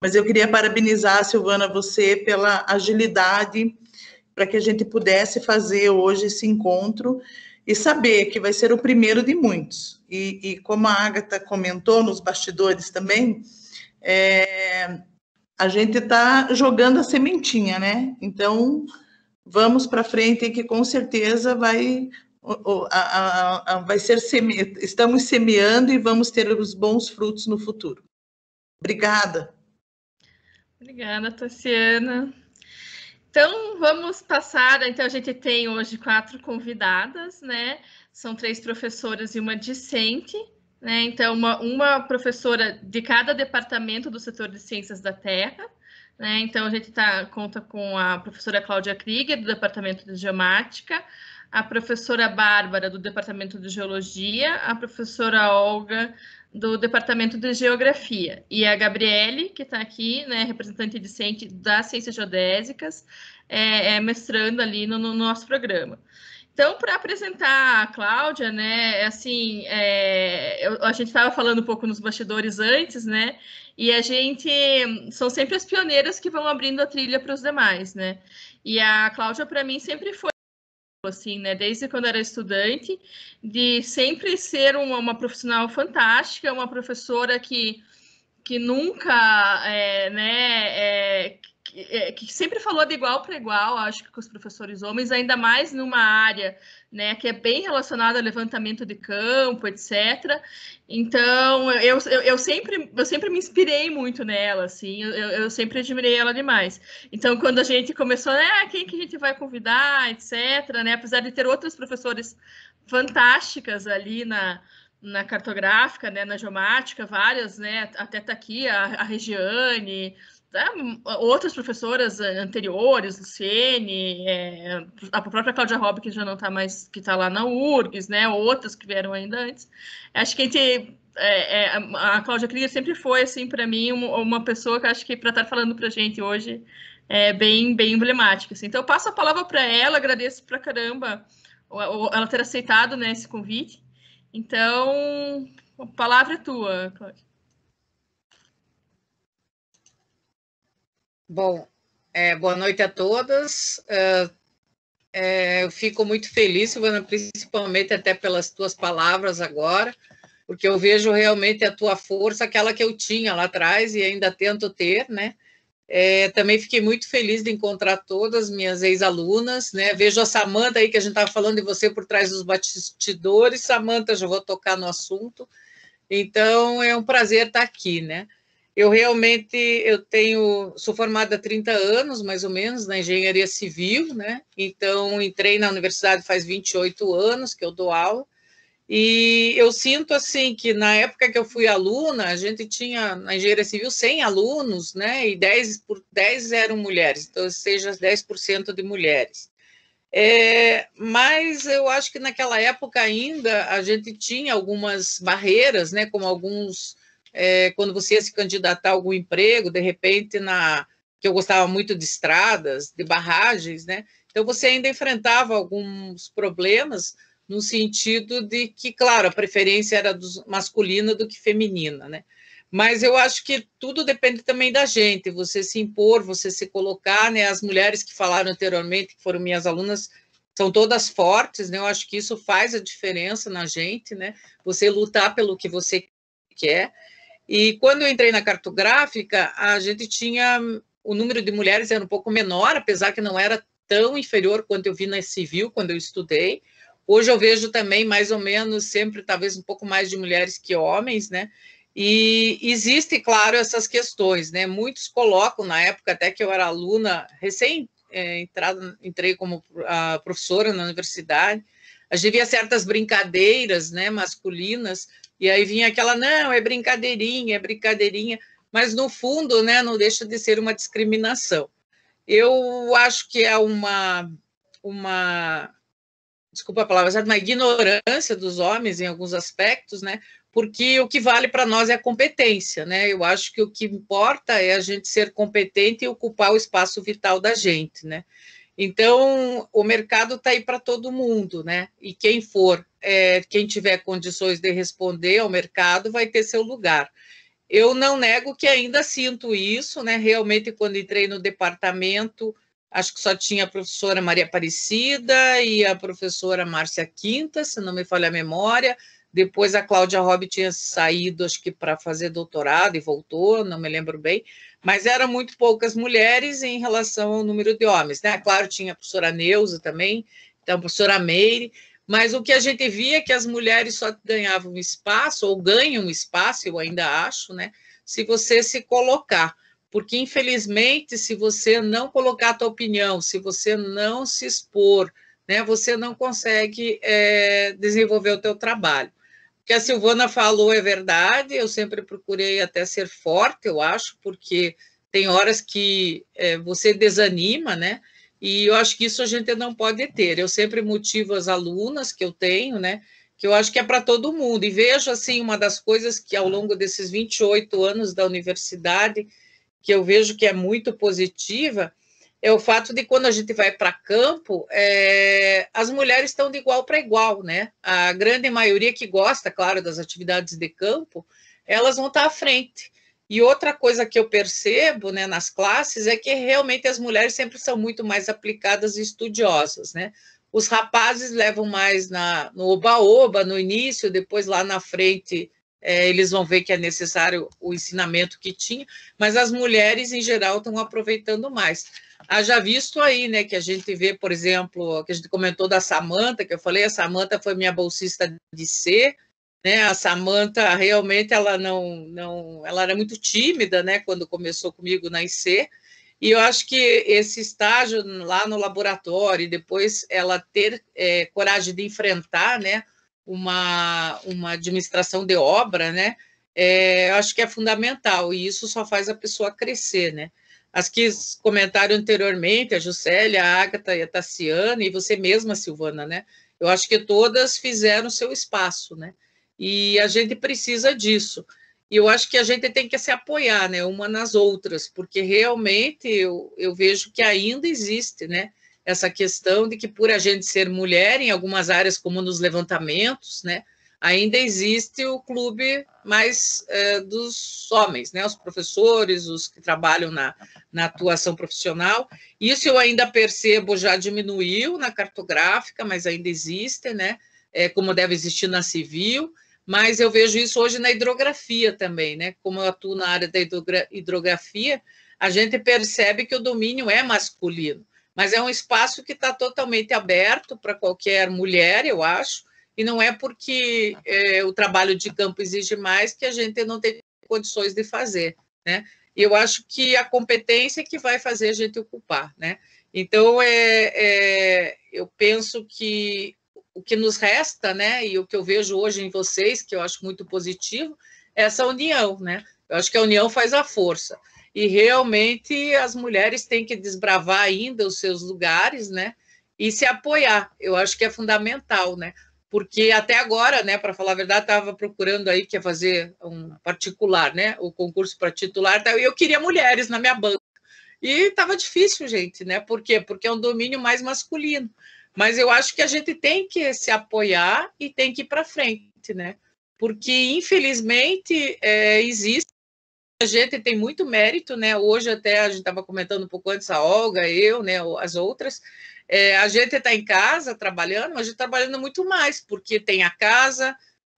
Mas eu queria parabenizar, Silvana, você pela agilidade para que a gente pudesse fazer hoje esse encontro e saber que vai ser o primeiro de muitos. E como a Agatha comentou nos bastidores também, a gente está jogando a sementinha, né? Então, vamos para frente, que com certeza vai ser estamos semeando e vamos ter os bons frutos no futuro. Obrigada. Obrigada, Tassiana. Então, vamos passar. Então, a gente tem hoje 4 convidadas, né? São 3 professoras e uma discente, né? Então, uma professora de cada departamento do setor de Ciências da Terra, né? Então, a gente conta com a professora Cláudia Krieger, do departamento de Geomática, a professora Bárbara, do departamento de Geologia, a professora Olga, do Departamento de Geografia, e a Gabriele, que está aqui, né, representante discente das Ciências Geodésicas, mestrando ali no nosso programa. Então, para apresentar a Cláudia, né, assim, a gente estava falando um pouco nos bastidores antes, né, e a gente são sempre as pioneiras que vão abrindo a trilha para os demais, né, e a Cláudia, para mim, sempre foi assim, né, desde quando era estudante, de sempre ser uma profissional fantástica, uma professora que nunca, que sempre falou de igual para igual, acho que com os professores homens, ainda mais numa área, né, que é bem relacionada ao levantamento de campo, etc. Então, eu sempre me inspirei muito nela, assim, eu sempre admirei ela demais. Então, quando a gente começou, quem que a gente vai convidar, etc., né, apesar de ter outras professores fantásticas ali na cartográfica, né, na geomática, várias, né, até tá aqui a Regiane, outras professoras anteriores, Luciene, a própria Cláudia Robb, que já não está mais, que está lá na URGS, né, outras que vieram ainda antes. Acho que a Cláudia Krieger sempre foi, assim, para mim, uma pessoa que acho que para estar falando para a gente hoje é bem emblemática. Assim. Então, eu passo a palavra para ela, agradeço para caramba ela ter aceitado, né, esse convite. Então, a palavra é tua, Cláudia. Bom, boa noite a todas. Eu fico muito feliz, Silvana, principalmente até pelas tuas palavras agora, porque eu vejo realmente a tua força, aquela que eu tinha lá atrás e ainda tento ter, né? Também fiquei muito feliz de encontrar todas as minhas ex-alunas, né? Vejo a Samanta aí, que a gente estava falando de você por trás dos bastidores. Samanta, já vou tocar no assunto. Então, é um prazer estar aqui, né? Eu realmente sou formada há 30 anos, mais ou menos, na engenharia civil, né? Então, entrei na universidade faz 28 anos que eu dou aula, e eu sinto, assim, que na época que eu fui aluna, a gente tinha, na engenharia civil, 100 alunos, né? E 10 eram mulheres, então, seja 10% de mulheres. Mas eu acho que naquela época ainda a gente tinha algumas barreiras, né? Como quando você ia se candidatar a algum emprego, de repente, que eu gostava muito de estradas, de barragens, né? Então, você ainda enfrentava alguns problemas no sentido de que, claro, a preferência era masculina do que feminina, né? Mas eu acho que tudo depende também da gente, você se impor, você se colocar, né? As mulheres que falaram anteriormente, que foram minhas alunas, são todas fortes, né? Eu acho que isso faz a diferença na gente, né? Você lutar pelo que você quer. E quando eu entrei na cartográfica, a gente tinha o número de mulheres era um pouco menor, apesar que não era tão inferior quanto eu vi na civil quando eu estudei. Hoje eu vejo também mais ou menos sempre talvez um pouco mais de mulheres que homens, né? E existe, claro, essas questões, né? Muitos colocam, na época até que eu era aluna, entrei como professora na universidade, a gente via certas brincadeiras, né, masculinas, e aí vinha aquela, não, é brincadeirinha, mas no fundo, né, não deixa de ser uma discriminação. Eu acho que é desculpa a palavra, uma ignorância dos homens em alguns aspectos, né, porque o que vale para nós é a competência, né, eu acho que o que importa é a gente ser competente e ocupar o espaço vital da gente, né. Então, o mercado está aí para todo mundo, né? E quem tiver condições de responder ao mercado vai ter seu lugar. eu não nego que ainda sinto isso, né? Realmente, quando entrei no departamento, acho que só tinha a professora Maria Aparecida e a professora Márcia Quinta, se não me falha a memória. Depois a Cláudia Robb tinha saído, acho que para fazer doutorado e voltou, não me lembro bem. Mas eram muito poucas mulheres em relação ao número de homens, né? Claro, tinha a professora Neuza também, então a professora Meire, mas o que a gente via é que as mulheres só ganhavam espaço, ou ganham espaço, eu ainda acho, né? Se você se colocar. Porque, infelizmente, se você não colocar a tua opinião, se você não se expor, né, você não consegue desenvolver o teu trabalho. O que a Silvana falou é verdade, eu sempre procurei até ser forte, eu acho, porque tem horas que você desanima, né? E eu acho que isso a gente não pode ter. Eu sempre motivo as alunas que eu tenho, né? Que eu acho que é para todo mundo. E vejo, assim, uma das coisas que ao longo desses 28 anos da universidade, que eu vejo que é muito positiva, é o fato de quando a gente vai para campo, as mulheres estão de igual para igual, né? A grande maioria que gosta, claro, das atividades de campo, elas vão estar à frente. E outra coisa que eu percebo, né, nas classes é que realmente as mulheres sempre são muito mais aplicadas e estudiosas, né? Os rapazes levam mais no oba-oba, no início, depois lá na frente eles vão ver que é necessário o ensinamento que tinha, mas as mulheres, em geral, estão aproveitando mais. Haja visto aí, né, que a gente vê, por exemplo, que a gente comentou da Samanta, que eu falei, a Samanta foi minha bolsista de C, né, a Samanta realmente, ela ela era muito tímida, né, quando começou comigo na IC, e eu acho que esse estágio lá no laboratório, e depois ela ter coragem de enfrentar, né, uma administração de obra, né, eu acho que é fundamental, e isso só faz a pessoa crescer, né. As que comentaram anteriormente, a Juscelia, a Ágata e a Tassiana, e você mesma, Silvana, né? Eu acho que todas fizeram seu espaço, né? E a gente precisa disso. E eu acho que a gente tem que se apoiar, né? Uma nas outras, porque realmente eu vejo que ainda existe, né? Essa questão de que por a gente ser mulher, em algumas áreas, como nos levantamentos, né? Ainda existe o clube mais dos homens, né? Os professores, os que trabalham na atuação profissional. Isso eu ainda percebo, já diminuiu na cartográfica, mas ainda existe, né? Como deve existir na civil, mas eu vejo isso hoje na hidrografia também, né? Como eu atuo na área da hidrografia, a gente percebe que o domínio é masculino, mas é um espaço que está totalmente aberto para qualquer mulher, eu acho, e não é porque o trabalho de campo exige mais que a gente não tem condições de fazer, né? E eu acho que a competência é que vai fazer a gente ocupar, né? Então, eu penso que o que nos resta, né, e o que eu vejo hoje em vocês, que eu acho muito positivo, é essa união, né? Eu acho que a união faz a força. E realmente as mulheres têm que desbravar ainda os seus lugares, né? E se apoiar. Eu acho que é fundamental, né? Porque até agora, né, para falar a verdade, estava procurando aí que ia fazer um particular, né, o concurso para titular, e eu queria mulheres na minha banca. E estava difícil, gente, né? Por quê? Porque é um domínio mais masculino. Mas eu acho que a gente tem que se apoiar e tem que ir para frente, né? Porque, infelizmente, existe, a gente tem muito mérito, né? Hoje até a gente estava comentando um pouco antes, a Olga, eu, né, as outras, a gente está em casa trabalhando, mas a gente está trabalhando muito mais, porque tem a casa,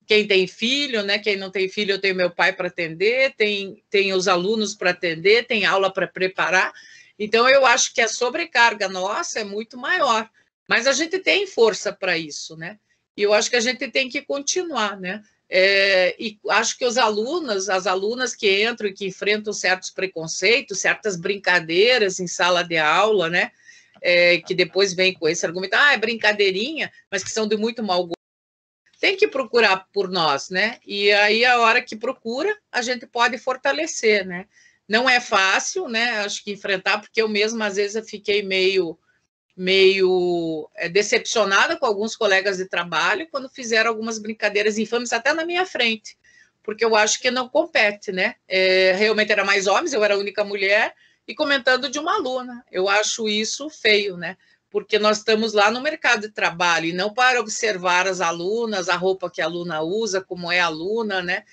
quem tem filho, né? Quem não tem filho, eu tenho meu pai para atender, tem os alunos para atender, tem aula para preparar. Então, eu acho que a sobrecarga nossa é muito maior, mas a gente tem força para isso, né? E eu acho que a gente tem que continuar, né? E acho que as alunas que entram e que enfrentam certos preconceitos, certas brincadeiras em sala de aula, né? Que depois vem com esse argumento, é brincadeirinha, mas que são de muito mau gosto, tem que procurar por nós, né? E aí, a hora que procura, a gente pode fortalecer, né? Não é fácil, né? Acho que enfrentar, porque eu mesma, às vezes, eu fiquei meio decepcionada com alguns colegas de trabalho quando fizeram algumas brincadeiras infames até na minha frente, porque eu acho que não compete, né? Realmente era mais homens, eu era a única mulher, e comentando de uma aluna. Eu acho isso feio, né? Porque nós estamos lá no mercado de trabalho e não para observar as alunas, a roupa que a aluna usa, como é a aluna, né?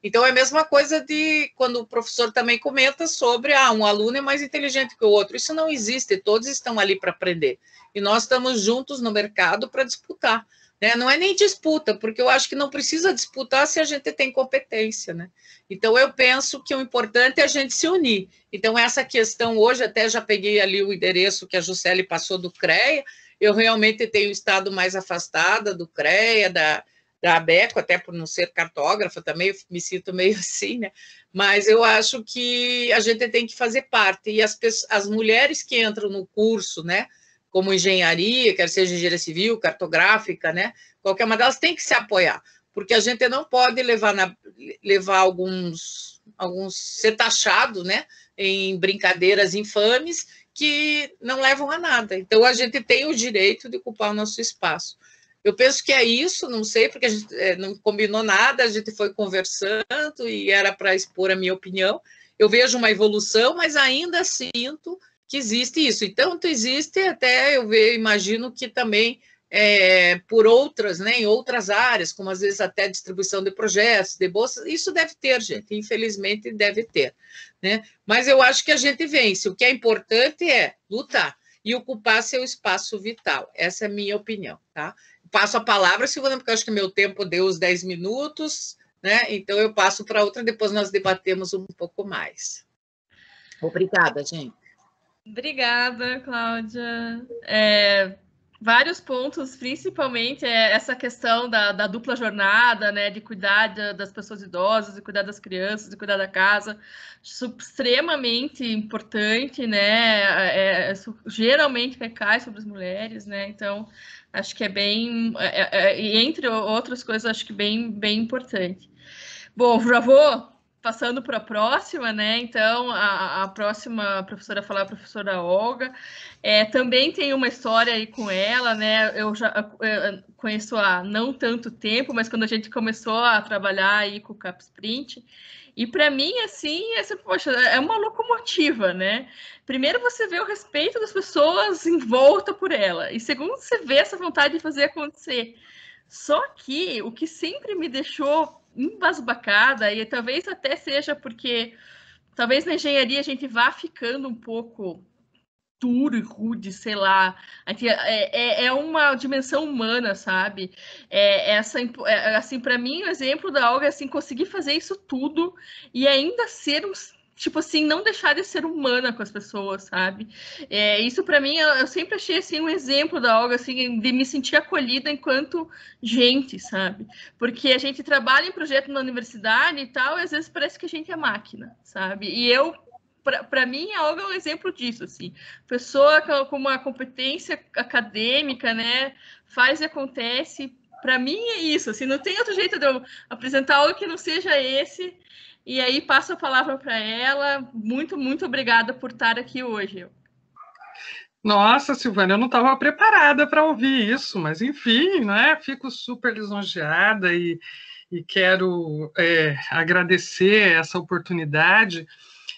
Então, é a mesma coisa de quando o professor também comenta sobre um aluno é mais inteligente que o outro. Isso não existe, todos estão ali para aprender. E nós estamos juntos no mercado para disputar. Né? Não é nem disputa, porque eu acho que não precisa disputar se a gente tem competência. Né? Então, eu penso que o importante é a gente se unir. Então, essa questão hoje, até já peguei ali o endereço que a Juscelie passou do CREA, eu realmente tenho estado mais afastada do CREA, da ABECO, até por não ser cartógrafa também, eu me sinto meio assim, né? Mas eu acho que a gente tem que fazer parte, e as mulheres que entram no curso, né, como engenharia, quer seja engenharia civil, cartográfica, né, qualquer uma delas tem que se apoiar, porque a gente não pode levar alguns ser taxado, né, em brincadeiras infames que não levam a nada. Então, a gente tem o direito de ocupar o nosso espaço. Eu penso que é isso, não sei, porque a gente não combinou nada, a gente foi conversando e era para expor a minha opinião. Eu vejo uma evolução, mas ainda sinto que existe isso. E tanto existe, até imagino que também por outras, né, em outras áreas, como às vezes até distribuição de projetos, de bolsas, isso deve ter, gente, infelizmente deve ter. Né? Mas eu acho que a gente vence. O que é importante é lutar e ocupar seu espaço vital. Essa é a minha opinião, tá? Passo a palavra, Silvana, porque eu acho que meu tempo deu os 10 minutos, né? Então eu passo para outra, depois nós debatemos um pouco mais. Obrigada, gente. Obrigada, Cláudia. Vários pontos, principalmente essa questão da dupla jornada, né, de cuidar das pessoas idosas, de cuidar das crianças, de cuidar da casa, extremamente importante, né, geralmente recai sobre as mulheres, né, então acho que é bem, e entre outras coisas, acho que bem importante. Bom, já vou passando para a próxima, né? Então, a próxima professora a falar é a professora Olga. Também tem uma história aí com ela, né? Eu já conheço há não tanto tempo, mas quando a gente começou a trabalhar aí com o Capsprint, e para mim, assim, poxa, é uma locomotiva, né? Primeiro, você vê o respeito das pessoas em volta por ela, e segundo, você vê essa vontade de fazer acontecer. Só que o que sempre me deixou embasbacada, e talvez até seja porque talvez na engenharia a gente vá ficando um pouco duro e rude, sei lá, é uma dimensão humana, sabe? Assim, para mim, o exemplo da Olga é assim, conseguir fazer isso tudo e ainda ser tipo assim, não deixar de ser humana com as pessoas, sabe? Isso para mim, eu sempre achei assim um exemplo da Olga, assim, de me sentir acolhida enquanto gente, sabe? Porque a gente trabalha em projeto na universidade e tal, e às vezes parece que a gente é máquina, sabe? E para mim, a Olga é um exemplo disso, assim. Pessoa com uma competência acadêmica, né? Faz e acontece. Para mim é isso, assim, não tem outro jeito de eu apresentar algo que não seja esse. E aí passo a palavra para ela. Muito, muito obrigada por estar aqui hoje. Nossa, Silvana, eu não estava preparada para ouvir isso, mas enfim, né? Fico super lisonjeada e quero agradecer essa oportunidade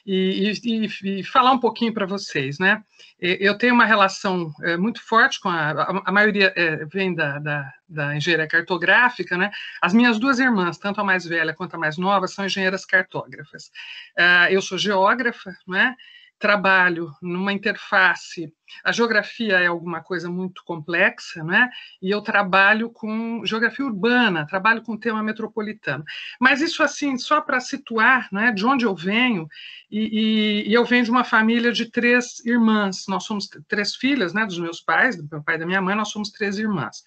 e falar um pouquinho para vocês, né? Eu tenho uma relação muito forte com a maioria vem da engenharia cartográfica, né? As minhas duas irmãs, tanto a mais velha quanto a mais nova, são engenheiras cartógrafas. Eu sou geógrafa, né? Trabalho numa interface. A geografia é alguma coisa muito complexa, né? E eu trabalho com geografia urbana, trabalho com tema metropolitano. Mas isso, assim, só para situar, né, de onde eu venho, e eu venho de uma família de 3 irmãs. Nós somos 3 filhas, né, dos meus pais, do meu pai e da minha mãe, nós somos 3 irmãs.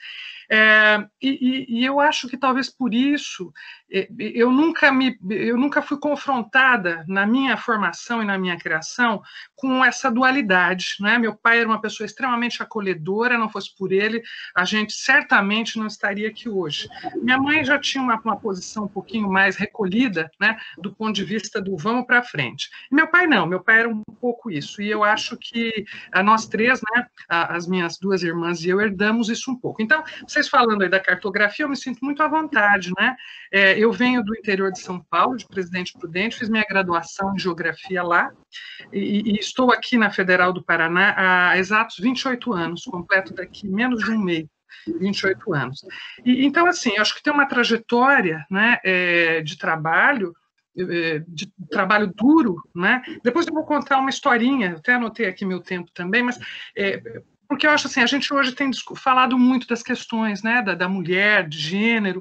E eu acho que talvez por isso eu nunca fui confrontada na minha formação e na minha criação com essa dualidade, né? Meu pai era uma pessoa extremamente acolhedora, não fosse por ele, a gente certamente não estaria aqui hoje. Minha mãe já tinha uma posição um pouquinho mais recolhida, né, do ponto de vista do vamos para frente. E meu pai não, meu pai era um pouco isso, e eu acho que nós 3, né, as minhas 2 irmãs e eu herdamos isso um pouco. Então, vocês falando aí da cartografia, eu me sinto muito à vontade, né? Eu venho do interior de São Paulo, de Presidente Prudente, fiz minha graduação em geografia lá, e estou aqui na Federal do Paraná há exatos 28 anos, completo daqui menos de um mês. 28 anos. E, então, assim, eu acho que tem uma trajetória, né, de trabalho duro, né? Depois eu vou contar uma historinha, até anotei aqui meu tempo também, mas porque eu acho assim, a gente hoje tem falado muito das questões, né, da mulher, de gênero,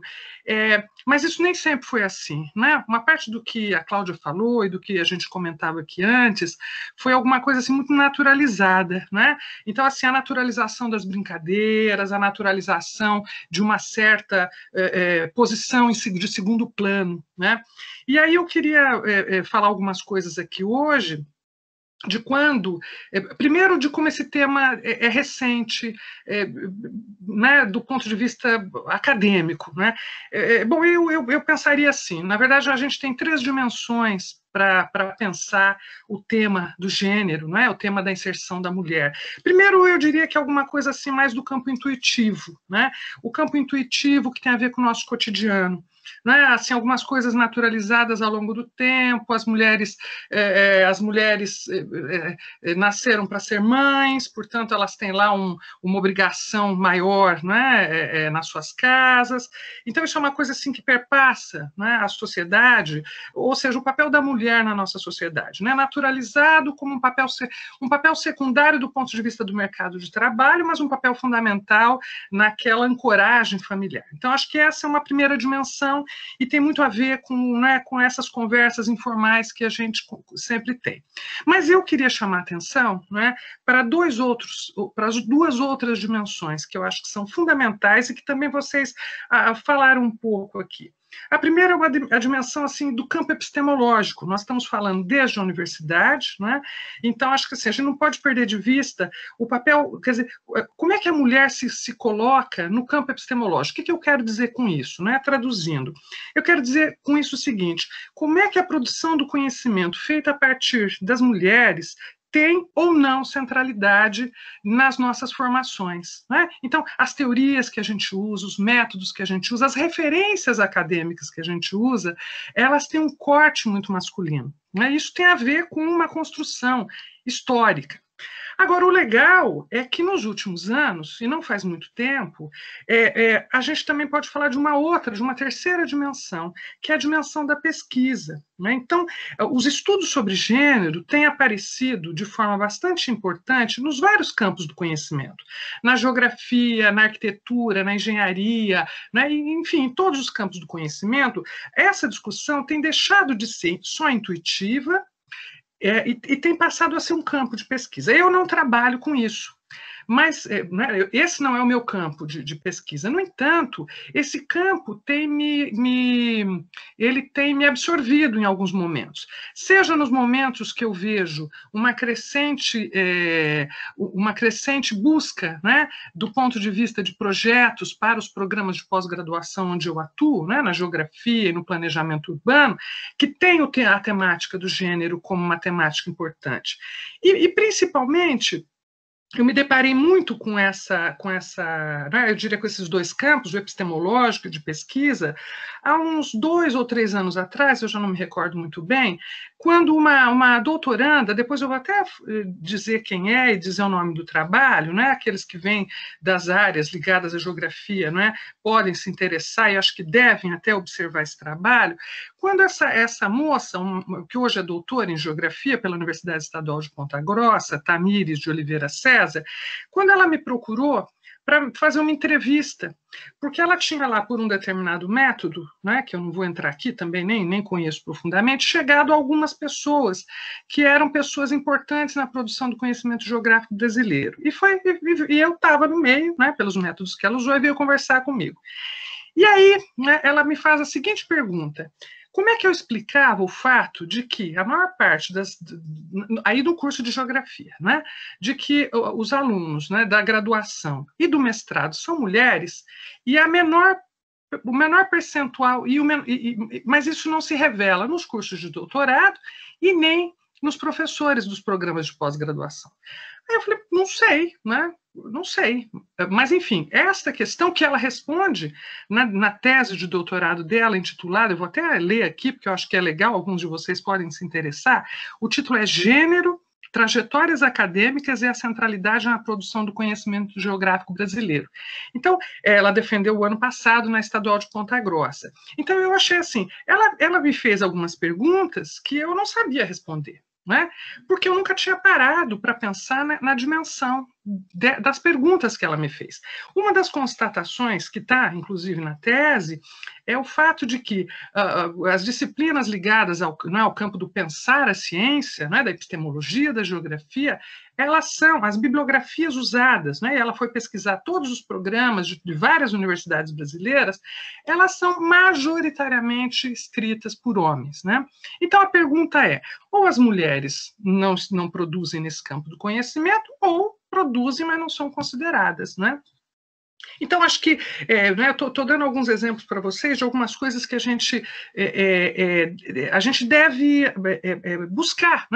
mas isso nem sempre foi assim, né? Uma parte do que a Cláudia falou e do que a gente comentava aqui antes foi alguma coisa assim muito naturalizada, né? Então, assim, a naturalização das brincadeiras, a naturalização de uma certa posição de segundo plano, né? E aí eu queria falar algumas coisas aqui hoje, de quando, primeiro de como esse tema é recente, né, do ponto de vista acadêmico, né? Bom, eu pensaria assim, na verdade a gente tem 3 dimensões para pensar o tema do gênero, não é? O tema da inserção da mulher. Primeiro, eu diria que é alguma coisa assim mais do campo intuitivo, né? O campo intuitivo que tem a ver com o nosso cotidiano. Né, assim, algumas coisas naturalizadas ao longo do tempo, as mulheres nasceram para ser mães, portanto elas têm lá uma obrigação maior, né, nas suas casas, então isso é uma coisa assim que perpassa, né, a sociedade, ou seja, o papel da mulher na nossa sociedade, né, naturalizado como um papel secundário do ponto de vista do mercado de trabalho, mas um papel fundamental naquela ancoragem familiar. Então acho que essa é uma primeira dimensão e tem muito a ver com, né, com essas conversas informais que a gente sempre tem. Mas eu queria chamar a atenção, né, para as 2 outras dimensões que eu acho que são fundamentais e que também vocês falaram um pouco aqui. A primeira é a dimensão assim, do campo epistemológico. Nós estamos falando desde a universidade, né? Então acho que assim, a gente não pode perder de vista o papel, quer dizer, como é que a mulher se coloca no campo epistemológico. O que eu quero dizer com isso, né? Traduzindo, eu quero dizer com isso o seguinte: como é que a produção do conhecimento feita a partir das mulheres tem ou não centralidade nas nossas formações, né? Então, as teorias que a gente usa, os métodos que a gente usa, as referências acadêmicas que a gente usa, elas têm um corte muito masculino, né? Isso tem a ver com uma construção histórica. Agora, o legal é que nos últimos anos, e não faz muito tempo, a gente também pode falar de uma terceira dimensão, que é a dimensão da pesquisa, né? Então, os estudos sobre gênero têm aparecido de forma bastante importante nos vários campos do conhecimento, na geografia, na arquitetura, na engenharia, né? Enfim, em todos os campos do conhecimento, essa discussão tem deixado de ser só intuitiva, e tem passado a ser um campo de pesquisa. Eu não trabalho com isso, mas esse não é o meu campo de pesquisa. No entanto, esse campo tem ele tem me absorvido em alguns momentos. Seja nos momentos que eu vejo uma crescente busca, né, do ponto de vista de projetos para os programas de pós-graduação onde eu atuo, né, na geografia e no planejamento urbano, que tem a temática do gênero como uma temática importante. E principalmente, eu me deparei muito com né, eu diria com esses 2 campos, o epistemológico e de pesquisa, há uns 2 ou 3 anos atrás, eu já não me recordo muito bem, quando uma doutoranda, depois eu vou até dizer quem é e dizer o nome do trabalho, né, aqueles que vêm das áreas ligadas à geografia, né, podem se interessar e acho que devem até observar esse trabalho, quando essa moça, que hoje é doutora em geografia pela Universidade Estadual de Ponta Grossa, Tamires de Oliveira César, quando ela me procurou para fazer uma entrevista, porque ela tinha lá, por um determinado método, né, que eu não vou entrar aqui também, nem conheço profundamente, chegado a algumas pessoas que eram pessoas importantes na produção do conhecimento geográfico brasileiro. E eu estava no meio, né, pelos métodos que ela usou, e veio conversar comigo. E aí, né, ela me faz a seguinte pergunta: como é que eu explicava o fato de que a maior parte aí do curso de geografia, né, de que os alunos, né, da graduação e do mestrado são mulheres e o menor percentual, mas isso não se revela nos cursos de doutorado e nem nos professores dos programas de pós-graduação? Aí eu falei, não sei, né? Não sei. Mas, enfim, esta questão que ela responde na tese de doutorado dela, intitulada, eu vou até ler aqui, porque eu acho que é legal, alguns de vocês podem se interessar, o título é Gênero, trajetórias acadêmicas e a centralidade na produção do conhecimento geográfico brasileiro. Então, ela defendeu o ano passado na Estadual de Ponta Grossa. Então, eu achei assim, ela me fez algumas perguntas que eu não sabia responder, né? Porque eu nunca tinha parado para pensar na dimensão das perguntas que ela me fez. Uma das constatações que está, inclusive, na tese, é o fato de que as disciplinas ligadas ao campo do pensar a ciência, da epistemologia, da geografia, elas são as bibliografias usadas, ela foi pesquisar todos os programas de várias universidades brasileiras, elas são majoritariamente escritas por homens, Então, a pergunta é, ou as mulheres não produzem nesse campo do conhecimento, ou produzem, mas não são consideradas, Então, acho que estou dando alguns exemplos para vocês de algumas coisas que a gente deve buscar.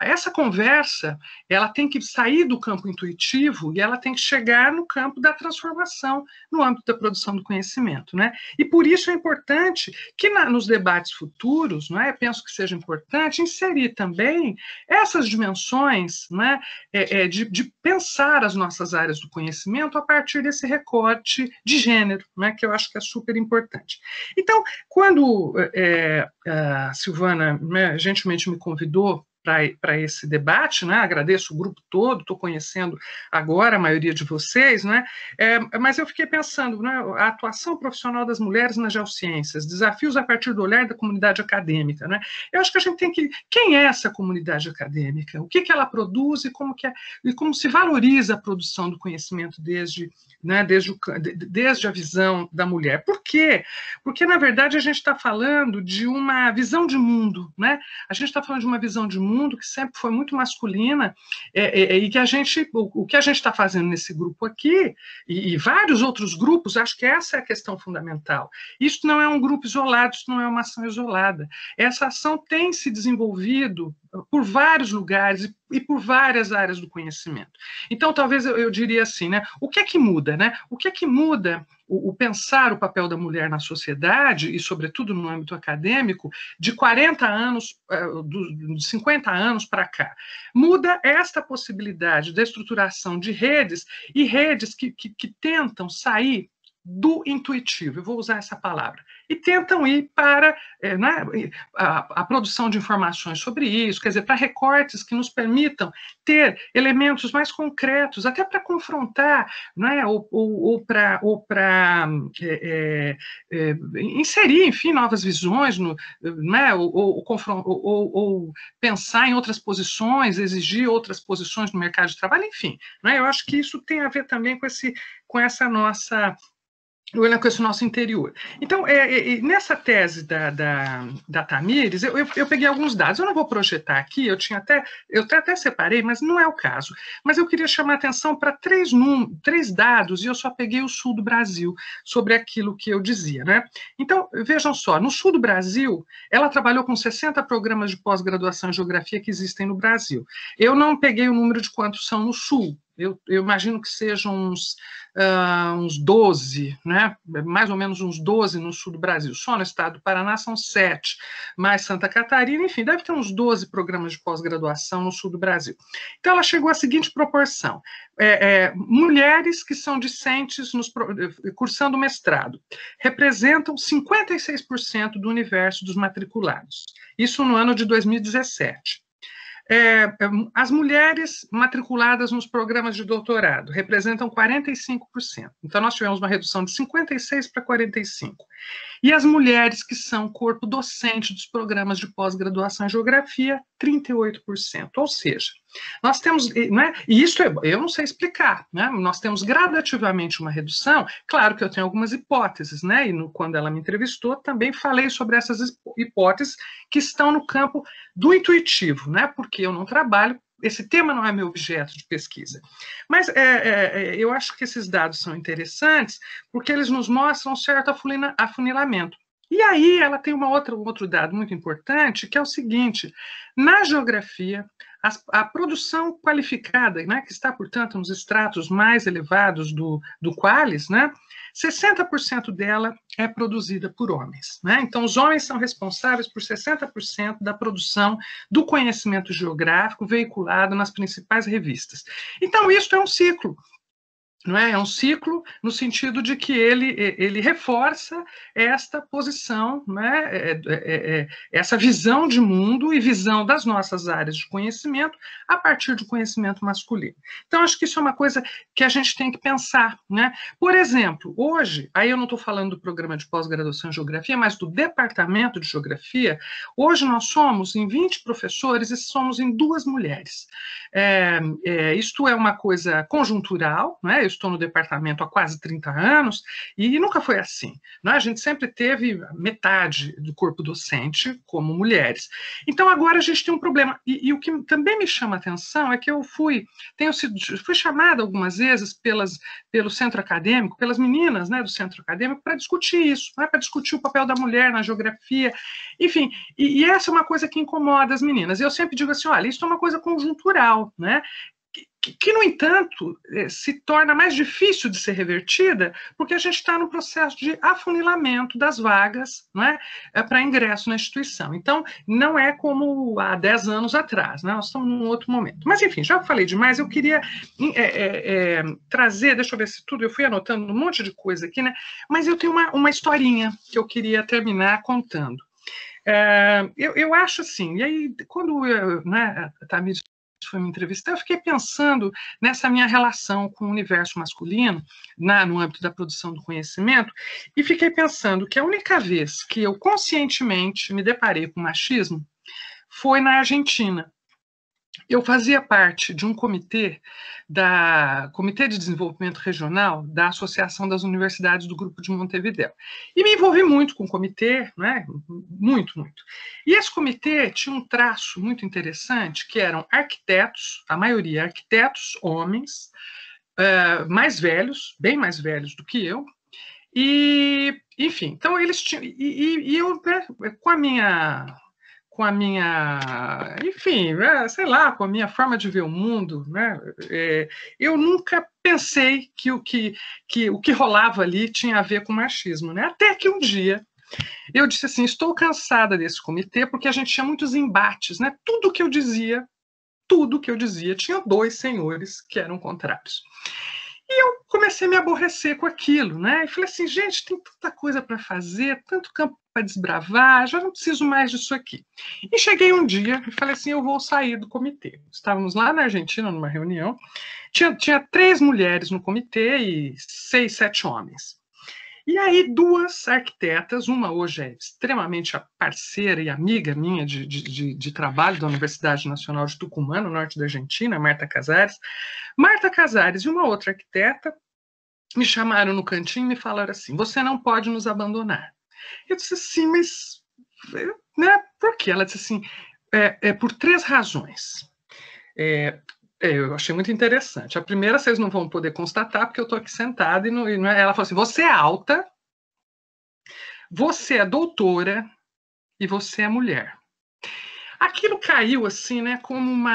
Essa conversa ela tem que sair do campo intuitivo e ela tem que chegar no campo da transformação, no âmbito da produção do conhecimento. E por isso é importante que nos debates futuros, penso que seja importante inserir também essas dimensões de pensar as nossas áreas do conhecimento a partir desse recorte de gênero, que eu acho que é super importante. Então, quando a Silvana gentilmente me convidou para esse debate, agradeço o grupo todo, estou conhecendo agora a maioria de vocês, mas eu fiquei pensando, a atuação profissional das mulheres nas geociências, desafios a partir do olhar da comunidade acadêmica, Eu acho que a gente tem que... Quem é essa comunidade acadêmica? O que ela produz e como se valoriza a produção do conhecimento desde a visão da mulher? Por quê? Porque, na verdade, a gente está falando de uma visão de mundo, A gente está falando de uma visão de mundo que sempre foi muito masculina e que o que a gente está fazendo nesse grupo aqui e vários outros grupos, acho que essa é a questão fundamental. Isso não é um grupo isolado, isso não é uma ação isolada. Essa ação tem se desenvolvido por vários lugares e por várias áreas do conhecimento. Então, talvez eu diria assim, o que é que muda, O que é que muda o pensar o papel da mulher na sociedade, e sobretudo no âmbito acadêmico, de 40 anos, de 50 anos para cá? Muda esta possibilidade da estruturação de redes, e redes que tentam sair do intuitivo, eu vou usar essa palavra, e tentam ir para a produção de informações sobre isso, quer dizer, para recortes que nos permitam ter elementos mais concretos, até para confrontar, ou para inserir, enfim, novas visões, ou pensar em outras posições, exigir outras posições no mercado de trabalho, enfim. Eu acho que isso tem a ver também com esse nosso interior. Então, nessa tese da Tamires, eu peguei alguns dados, eu não vou projetar aqui, eu até separei, mas não é o caso. Mas eu queria chamar a atenção para três dados, e eu só peguei o sul do Brasil, sobre aquilo que eu dizia. Então, vejam só, no sul do Brasil, ela trabalhou com 60 programas de pós-graduação em geografia que existem no Brasil. Eu não peguei o número de quantos são no sul, eu imagino que sejam uns 12, mais ou menos uns 12 no sul do Brasil. Só no estado do Paraná são 7, mais Santa Catarina, enfim, deve ter uns 12 programas de pós-graduação no sul do Brasil. Então, ela chegou à seguinte proporção. Mulheres que são discentes cursando mestrado representam 56% do universo dos matriculados. Isso no ano de 2017. As mulheres matriculadas nos programas de doutorado representam 45%. Então, nós tivemos uma redução de 56% para 45%. E as mulheres que são corpo docente dos programas de pós-graduação em geografia, 38%. Ou seja, nós temos, e isso eu não sei explicar, nós temos gradativamente uma redução. Claro que eu tenho algumas hipóteses, e quando ela me entrevistou, também falei sobre essas hipóteses que estão no campo do intuitivo, porque eu não trabalho, esse tema não é meu objeto de pesquisa. Mas eu acho que esses dados são interessantes porque eles nos mostram um certo afunilamento. E aí ela tem um outro dado muito importante, que é o seguinte: na geografia, a produção qualificada, que está, portanto, nos estratos mais elevados do Qualis, 60% dela é produzida por homens, né? Então, os homens são responsáveis por 60% da produção do conhecimento geográfico veiculado nas principais revistas. Então, isso é um ciclo. Não é? É um ciclo no sentido de que ele reforça esta posição, né? Essa visão de mundo e visão das nossas áreas de conhecimento a partir do conhecimento masculino. Então, acho que isso é uma coisa que a gente tem que pensar, né? Por exemplo, hoje, aí eu não estou falando do programa de pós-graduação em Geografia, mas do departamento de Geografia, hoje nós somos em 20 professores e somos em 2 mulheres. Isto é uma coisa conjuntural, né? Eu estou no departamento há quase 30 anos e nunca foi assim, né? A gente sempre teve metade do corpo docente como mulheres. Então agora a gente tem um problema. E o que também me chama a atenção é que eu fui chamada algumas vezes pelo centro acadêmico, pelas meninas, né, do centro acadêmico, para discutir isso, né, para discutir o papel da mulher na geografia, enfim, e essa é uma coisa que incomoda as meninas. Eu sempre digo assim, olha, isso é uma coisa conjuntural, né? Que, no entanto, se torna mais difícil de ser revertida, porque a gente está no processo de afunilamento das vagas, né, para ingresso na instituição. Então, não é como há 10 anos atrás, né, nós estamos num outro momento. Mas, enfim, já falei demais, eu queria trazer, deixa eu ver se tudo, eu fui anotando um monte de coisa aqui, né, mas eu tenho uma historinha que eu queria terminar contando. Eu acho assim, e aí, quando a Tamires foi me entrevistar, eu fiquei pensando nessa minha relação com o universo masculino, no âmbito da produção do conhecimento, e fiquei pensando que a única vez que eu conscientemente me deparei com machismo foi na Argentina. Eu fazia parte de um comitê de Desenvolvimento Regional da Associação das Universidades do Grupo de Montevidéu. E me envolvi muito com o comitê, né? Muito, muito. E esse comitê tinha um traço muito interessante, que eram arquitetos, a maioria arquitetos, homens, mais velhos, bem mais velhos do que eu, e, enfim, então eles tinham, e eu, né, com a minha, enfim, sei lá, com a minha forma de ver o mundo, né, eu nunca pensei que o que rolava ali tinha a ver com machismo, né, até que um dia eu disse assim, estou cansada desse comitê, porque a gente tinha muitos embates, né, tudo que eu dizia, tinha 2 senhores que eram contrários. E eu comecei a me aborrecer com aquilo, né? E falei assim, gente, tem tanta coisa para fazer, tanto campo para desbravar, já não preciso mais disso aqui. E cheguei um dia e falei assim, eu vou sair do comitê. Estávamos lá na Argentina, numa reunião, tinha 3 mulheres no comitê e 6, 7 homens. E aí 2 arquitetas, uma hoje é extremamente parceira e amiga minha de trabalho da Universidade Nacional de Tucumã, no norte da Argentina, Marta Casares. Marta Casares e uma outra arquiteta me chamaram no cantinho e me falaram assim, você não pode nos abandonar. Eu disse assim, mas né, por quê? Ela disse assim, por 3 razões. Eu achei muito interessante. A primeira, vocês não vão poder constatar, porque eu estou aqui sentada e ela falou assim, você é alta, você é doutora e você é mulher. Aquilo caiu assim, né, como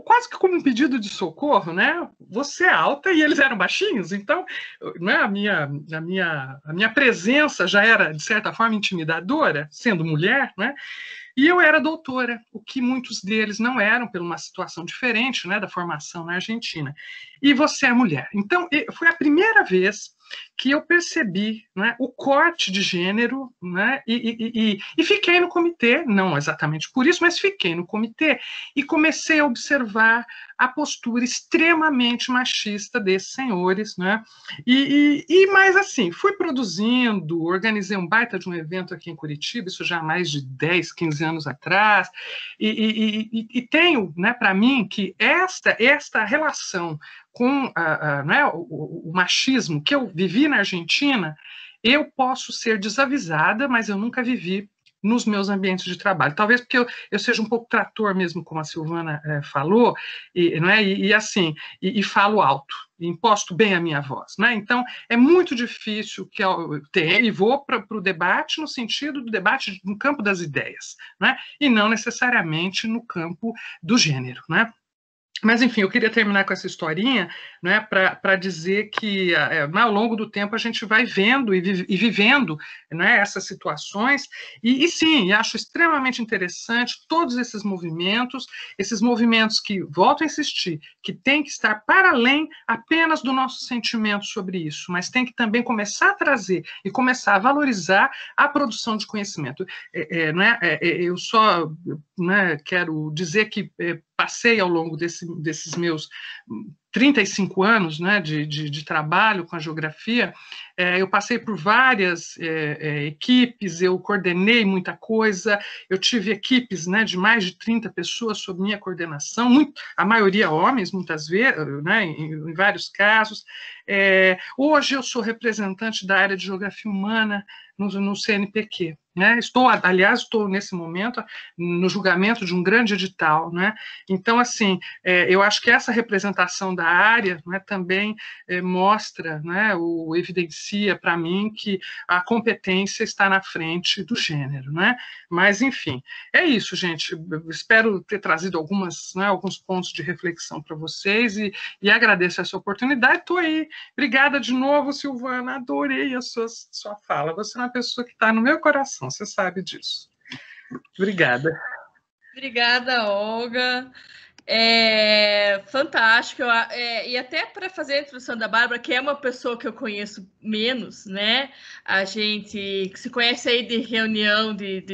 quase que como um pedido de socorro, né? Você é alta e eles eram baixinhos, então, né, a minha presença já era, de certa forma, intimidadora, sendo mulher, né? E eu era doutora, o que muitos deles não eram, por uma situação diferente, né, da formação na Argentina. E você é mulher. Então, foi a primeira vez que eu percebi, né, o corte de gênero, né, e fiquei no comitê, não exatamente por isso, mas fiquei no comitê e comecei a observar a postura extremamente machista desses senhores, né, mas assim, fui produzindo, organizei um baita de um evento aqui em Curitiba, isso já há mais de 10, 15 anos atrás, e tenho, né, para mim, que esta relação com né, o machismo que eu vivi na Argentina, eu posso ser desavisada, mas eu nunca vivi nos meus ambientes de trabalho. Talvez porque eu seja um pouco trator mesmo, como a Silvana falou, e falo alto, e imposto bem a minha voz. Né? Então, é muito difícil que eu tenha, e vou para o debate no sentido do debate no campo das ideias, né? E não necessariamente no campo do gênero, né? Mas, enfim, eu queria terminar com essa historinha, né, para dizer que, ao longo do tempo, a gente vai vendo e vivendo, né, essas situações, e sim, acho extremamente interessante todos esses movimentos que, volto a insistir, que tem que estar para além apenas do nosso sentimento sobre isso, mas tem que também começar a trazer e começar a valorizar a produção de conhecimento. Eu só, né, quero dizer que passei ao longo desses meus 35 anos, né, de trabalho com a geografia, eu passei por várias equipes, eu coordenei muita coisa, eu tive equipes, né, de mais de 30 pessoas sob minha coordenação, a maioria homens, muitas vezes, né, em vários casos. Hoje eu sou representante da área de geografia humana no CNPq. Né? Aliás, estou nesse momento no julgamento de um grande edital, né? Então, assim, eu acho que essa representação da área, né, também mostra, né, evidencia para mim que a competência está na frente do gênero, né? Mas, enfim, é isso, gente. Eu espero ter trazido alguns pontos de reflexão para vocês e agradeço essa oportunidade. Estou aí. Obrigada de novo, Silvana. Adorei a sua fala. Você é uma pessoa que está no meu coração. Você sabe disso. Obrigada. Obrigada, Olga. Fantástico. E até para fazer a introdução da Bárbara, que é uma pessoa que eu conheço menos, né? A gente se conhece aí de reunião de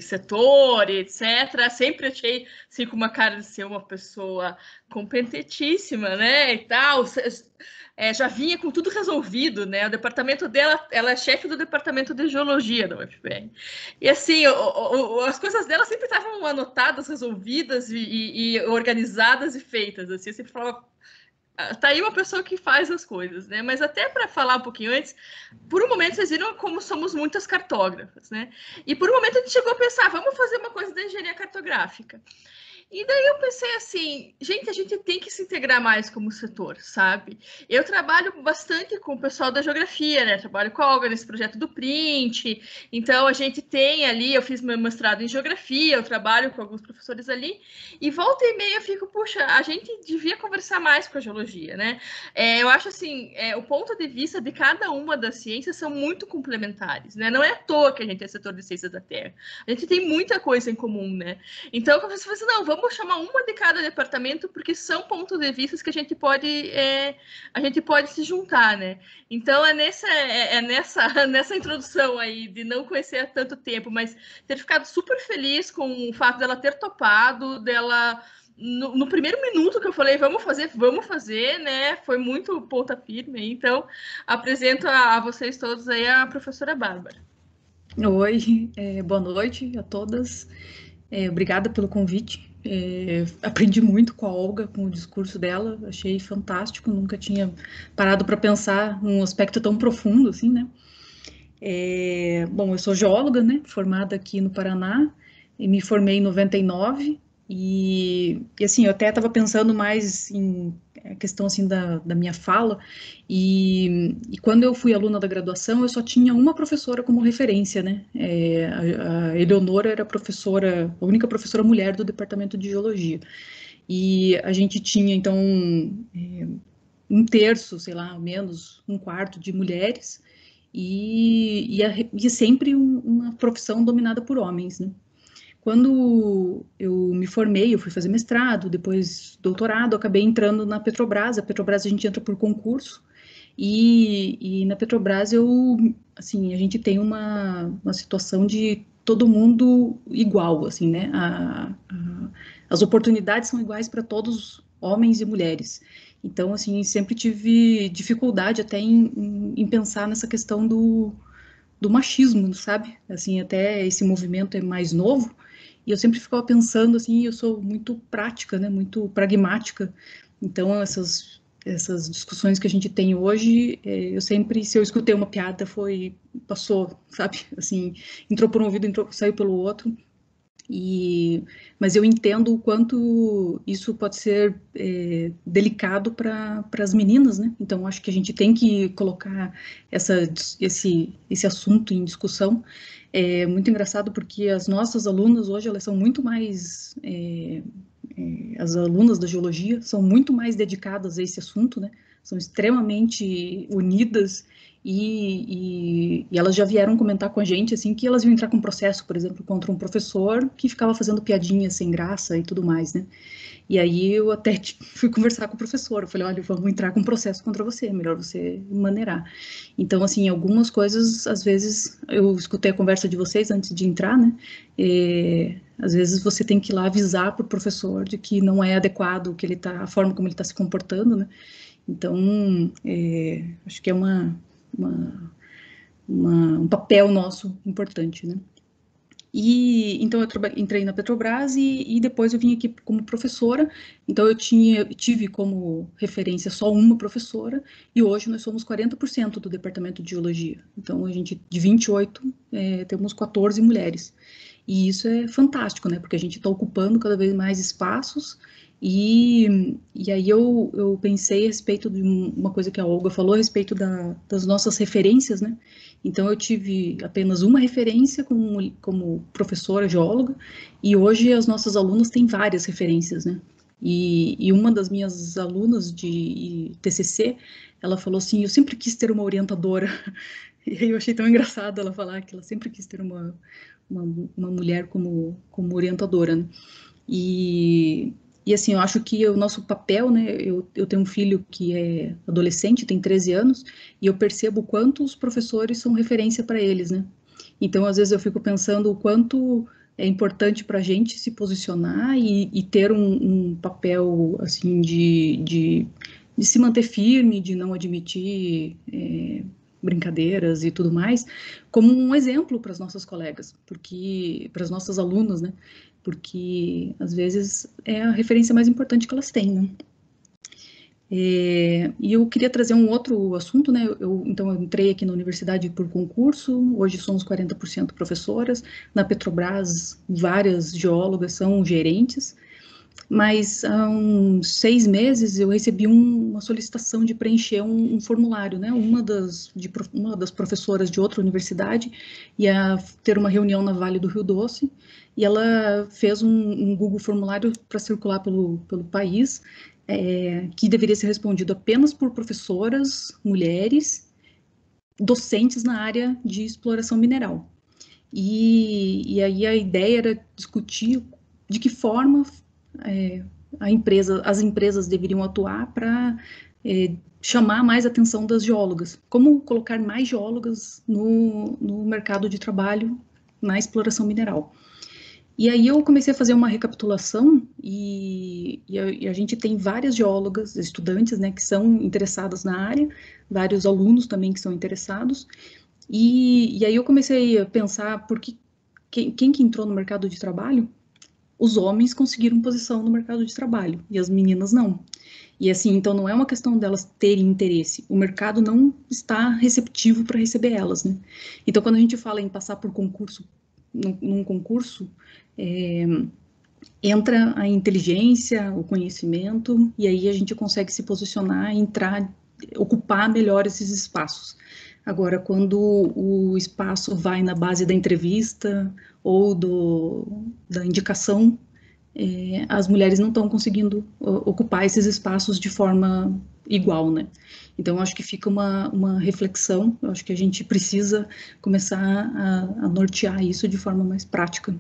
setor, etc. Sempre achei assim, com uma cara de ser uma pessoa competentíssima, né? E tal. Já vinha com tudo resolvido, né? O departamento dela, ela é chefe do departamento de geologia da UFPR. E assim, as coisas dela sempre estavam anotadas, resolvidas e organizadas e feitas. Assim, eu sempre falava, tá aí uma pessoa que faz as coisas, né? Mas até para falar um pouquinho antes, por um momento vocês viram como somos muitas cartógrafas, né? E por um momento a gente chegou a pensar, vamos fazer uma coisa da engenharia cartográfica. E daí eu pensei assim, gente, a gente tem que se integrar mais como setor, sabe? Eu trabalho bastante com o pessoal da geografia, né? Trabalho com a Olga nesse projeto do print. Então, a gente tem ali, eu fiz meu mestrado em geografia, eu trabalho com alguns professores ali, e volta e meia eu fico, puxa, a gente devia conversar mais com a geologia, né? Eu acho assim, o ponto de vista de cada uma das ciências são muito complementares, né? Não é à toa que a gente é setor de ciências da Terra. A gente tem muita coisa em comum, né? Então, eu comecei a falar assim, não, vamos chamar uma de cada departamento, porque são pontos de vista que a gente pode se juntar, né? Então, nessa introdução aí de não conhecer há tanto tempo, mas ter ficado super feliz com o fato dela ter topado, dela... No primeiro minuto que eu falei, vamos fazer, né? Foi muito ponta firme. Então, apresento a vocês todos aí a professora Bárbara. Oi, boa noite a todas. Obrigada pelo convite. Aprendi muito com a Olga, com o discurso dela, achei fantástico, nunca tinha parado para pensar num aspecto tão profundo assim, né? Bom, eu sou geóloga, né, formada aqui no Paraná, e me formei em 99, e assim, eu até estava pensando mais em a questão assim da minha fala, e quando eu fui aluna da graduação, eu só tinha uma professora como referência, né? A Eleonora era a única professora mulher do departamento de geologia, e a gente tinha então um terço, sei lá, menos um quarto de mulheres, e sempre uma profissão dominada por homens, né? Quando eu me formei, eu fui fazer mestrado, depois doutorado, acabei entrando na Petrobras. A Petrobras a gente entra por concurso, e na Petrobras assim, a gente tem uma situação de todo mundo igual, assim, né? As oportunidades são iguais para todos, homens e mulheres. Então, assim, sempre tive dificuldade até em pensar nessa questão do machismo, sabe? Assim, até esse movimento é mais novo, e eu sempre ficava pensando, assim, eu sou muito prática, né, muito pragmática, então essas discussões que a gente tem hoje, eu sempre, se eu escutei uma piada, passou, sabe, assim, entrou por um ouvido, saiu pelo outro, mas eu entendo o quanto isso pode ser delicado para as meninas, né? Então, acho que a gente tem que colocar esse assunto em discussão. É muito engraçado porque as nossas alunas hoje, elas são muito mais as alunas da geologia são muito mais dedicadas a esse assunto, né? São extremamente unidas e elas já vieram comentar com a gente, assim, que elas iam entrar com processo, por exemplo, contra um professor que ficava fazendo piadinhas sem graça e tudo mais, né? E aí eu até fui conversar com o professor, eu falei, olha, vamos entrar com processo contra você, é melhor você maneirar. Então, assim, algumas coisas, às vezes, eu escutei a conversa de vocês antes de entrar, né? Às vezes você tem que ir lá avisar para o professor de que não é adequado que ele tá, a forma como ele está se comportando, né? Então, acho que é um papel nosso importante, né? E então eu entrei na Petrobras e depois eu vim aqui como professora. Então eu tive como referência só uma professora e hoje nós somos 40% do departamento de geologia. Então a gente de 28 temos 14 mulheres. E isso é fantástico, né? Porque a gente está ocupando cada vez mais espaços. E aí eu pensei a respeito de uma coisa que a Olga falou a respeito das nossas referências, né? Então, eu tive apenas uma referência como professora geóloga, e hoje as nossas alunas têm várias referências, né? E uma das minhas alunas de TCC, ela falou assim, eu sempre quis ter uma orientadora. E aí eu achei tão engraçado ela falar que ela sempre quis ter uma mulher como orientadora, né? E assim, eu acho que o nosso papel, né, eu tenho um filho que é adolescente, tem 13 anos, e eu percebo o quanto os professores são referência para eles, né? Então, às vezes eu fico pensando o quanto é importante para a gente se posicionar e ter um papel, assim, de se manter firme, de não admitir brincadeiras e tudo mais, como um exemplo para as nossas colegas, porque para as nossas alunas, né? Porque às vezes é a referência mais importante que elas têm, né? E eu queria trazer um outro assunto, né? Então, eu entrei aqui na universidade por concurso, hoje somos 40% professoras, na Petrobras, várias geólogas são gerentes, mas há uns 6 meses eu recebi uma solicitação de preencher um formulário, né? Uma das professoras de outra universidade ia ter uma reunião na Vale do Rio Doce e ela fez um Google formulário para circular pelo país, que deveria ser respondido apenas por professoras, mulheres, docentes na área de exploração mineral. E aí a ideia era discutir de que forma as empresas deveriam atuar para chamar mais a atenção das geólogas. Como colocar mais geólogas no mercado de trabalho na exploração mineral. E aí eu comecei a fazer uma recapitulação e a gente tem várias geólogas, estudantes, né, que são interessadas na área, vários alunos também que são interessados. E aí eu comecei a pensar quem que entrou no mercado de trabalho, os homens conseguiram posição no mercado de trabalho e as meninas não. E assim, então não é uma questão delas terem interesse, o mercado não está receptivo para receber elas, né? Então quando a gente fala em passar por concurso, num concurso, entra a inteligência, o conhecimento, e aí a gente consegue se posicionar, entrar, ocupar melhor esses espaços. Agora, quando o espaço vai na base da entrevista ou da indicação, as mulheres não estão conseguindo ocupar esses espaços de forma igual, né? Então, acho que fica uma reflexão, eu acho que a gente precisa começar a nortear isso de forma mais prática.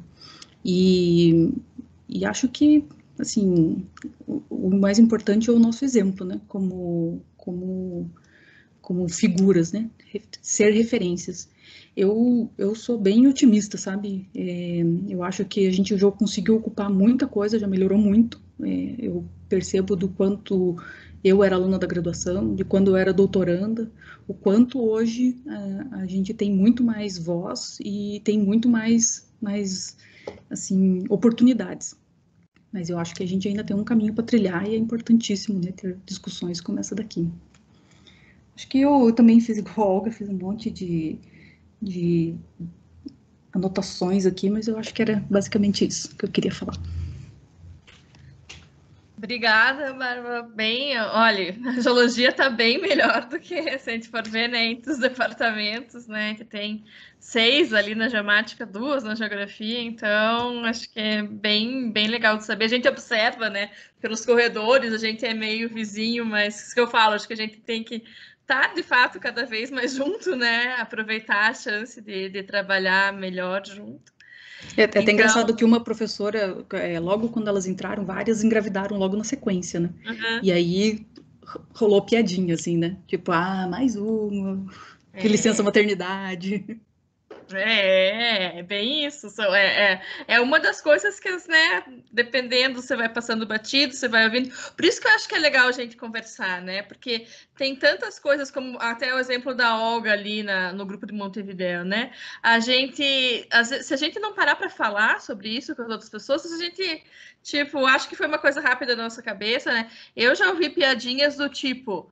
E acho que, assim, o mais importante é o nosso exemplo, né? Como figuras, né? Ser referências. Eu sou bem otimista, sabe? Eu acho que a gente já conseguiu ocupar muita coisa, já melhorou muito. Eu percebo do quanto eu era aluna da graduação, de quando eu era doutoranda, o quanto hoje a gente tem muito mais voz e tem muito mais assim, oportunidades. Mas eu acho que a gente ainda tem um caminho para trilhar e é importantíssimo, né, ter discussões como essa daqui. Acho que eu também fiz igual a Olga, fiz um monte de anotações aqui, mas eu acho que era basicamente isso que eu queria falar. Obrigada, Bárbara. Bem, olha, a geologia está bem melhor do que se a gente for ver, né, entre os departamentos, né, que tem 6 ali na geomática, 2 na geografia, então acho que é bem legal de saber. A gente observa, né, pelos corredores, a gente é meio vizinho, mas isso que eu falo, acho que a gente tem que estar, de fato, cada vez mais junto, né, aproveitar a chance de trabalhar melhor junto. É até engraçado que uma professora, logo quando elas entraram, várias engravidaram logo na sequência, né? E aí rolou piadinha, assim, né? Tipo, mais uma, que licença maternidade. É bem isso. É uma das coisas que, né, dependendo, você vai passando batido, você vai ouvindo. Por isso que eu acho que é legal a gente conversar, né? Porque tem tantas coisas, como até o exemplo da Olga ali no grupo de Montevideo, né? A gente, se a gente não parar para falar sobre isso com as outras pessoas, a gente, tipo, acho que foi uma coisa rápida na nossa cabeça, né? Eu já ouvi piadinhas do tipo.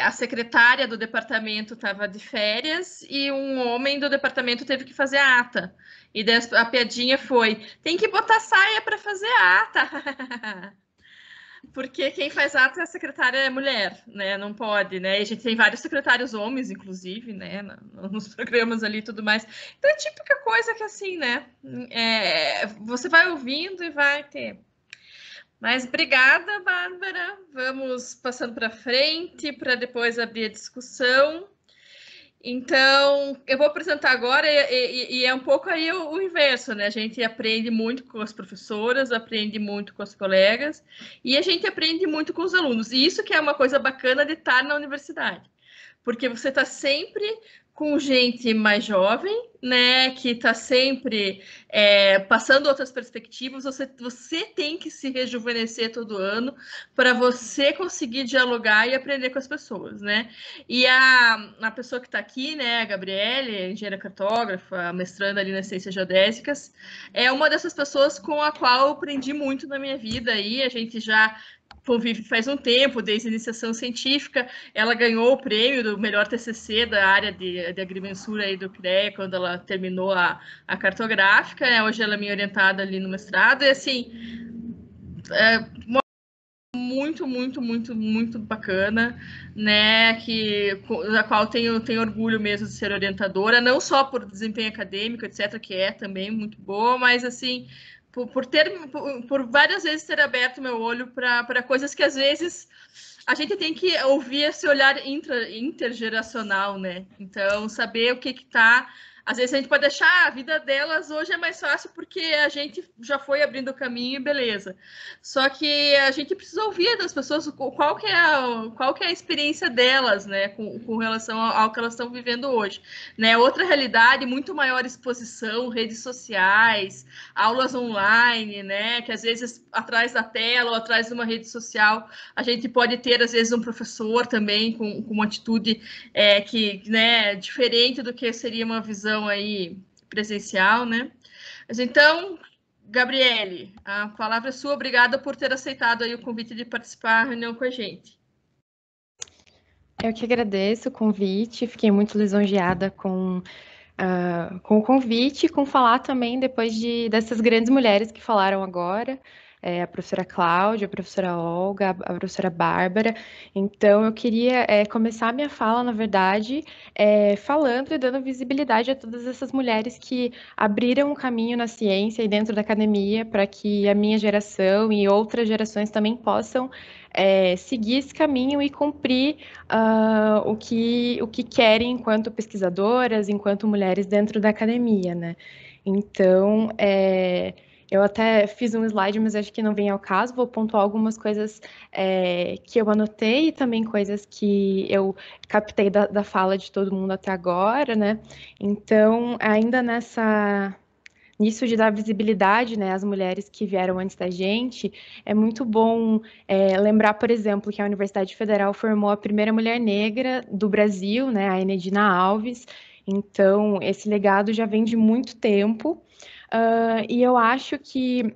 A secretária do departamento estava de férias e um homem do departamento teve que fazer a ata. E daí a piadinha foi: tem que botar saia para fazer a ata. Porque quem faz ata é a secretária mulher, né? Não pode, né? E a gente tem vários secretários homens, inclusive, né? Nos programas ali e tudo mais. Então é típica coisa que assim, né? Você vai ouvindo e vai ter. Mas obrigada, Bárbara. Vamos passando para frente para depois abrir a discussão. Então, eu vou apresentar agora e é um pouco aí o inverso, né? A gente aprende muito com as professoras, aprende muito com os colegas e a gente aprende muito com os alunos. E isso que é uma coisa bacana de estar na universidade, porque você está sempre com gente mais jovem, né, que está sempre passando outras perspectivas, você tem que se rejuvenescer todo ano para você conseguir dialogar e aprender com as pessoas, né? E a pessoa que está aqui, né, a Gabriele, engenheira cartógrafa, mestranda ali nas ciências geodésicas, é uma dessas pessoas com a qual eu aprendi muito na minha vida, e a gente já convive faz um tempo, desde a iniciação científica. Ela ganhou o prêmio do melhor TCC da área de agrimensura aí do CREA, quando ela terminou a cartográfica, né? Hoje ela é minha orientada ali no mestrado, e assim, muito bacana, né, da qual tenho orgulho mesmo de ser orientadora, não só por desempenho acadêmico, etc., que é também muito boa, mas assim, por várias vezes ter aberto meu olho para coisas que às vezes a gente tem que ouvir esse olhar intergeracional, né? Então, saber o que está. Às vezes a gente pode achar a vida delas hoje é mais fácil porque a gente já foi abrindo o caminho e beleza. Só que a gente precisa ouvir das pessoas qual que é a experiência delas, né, com relação ao que elas estão vivendo hoje. Né? Outra realidade, muito maior exposição, redes sociais, aulas online, né, que às vezes atrás da tela ou atrás de uma rede social a gente pode ter, às vezes, um professor também com uma atitude que, né, diferente do que seria uma visão aí presencial, né? Mas então, Gabriele, a palavra é sua. Obrigada por ter aceitado aí o convite de participar da reunião com a gente. Eu que agradeço o convite, fiquei muito lisonjeada com o convite e com falar também depois dessas grandes mulheres que falaram agora, a professora Cláudia, a professora Olga, a professora Bárbara. Então, eu queria começar a minha fala, na verdade, falando e dando visibilidade a todas essas mulheres que abriram um caminho na ciência e dentro da academia para que a minha geração e outras gerações também possam seguir esse caminho e cumprir o que querem enquanto pesquisadoras, enquanto mulheres dentro da academia, né? Então, eu até fiz um slide, mas acho que não vem ao caso. Vou pontuar algumas coisas que eu anotei e também coisas que eu captei da fala de todo mundo até agora, né? Então, ainda nisso de dar visibilidade, né, às mulheres que vieram antes da gente, é muito bom lembrar, por exemplo, que a Universidade Federal formou a primeira mulher negra do Brasil, né, a Enedina Alves. Então, esse legado já vem de muito tempo. E eu acho que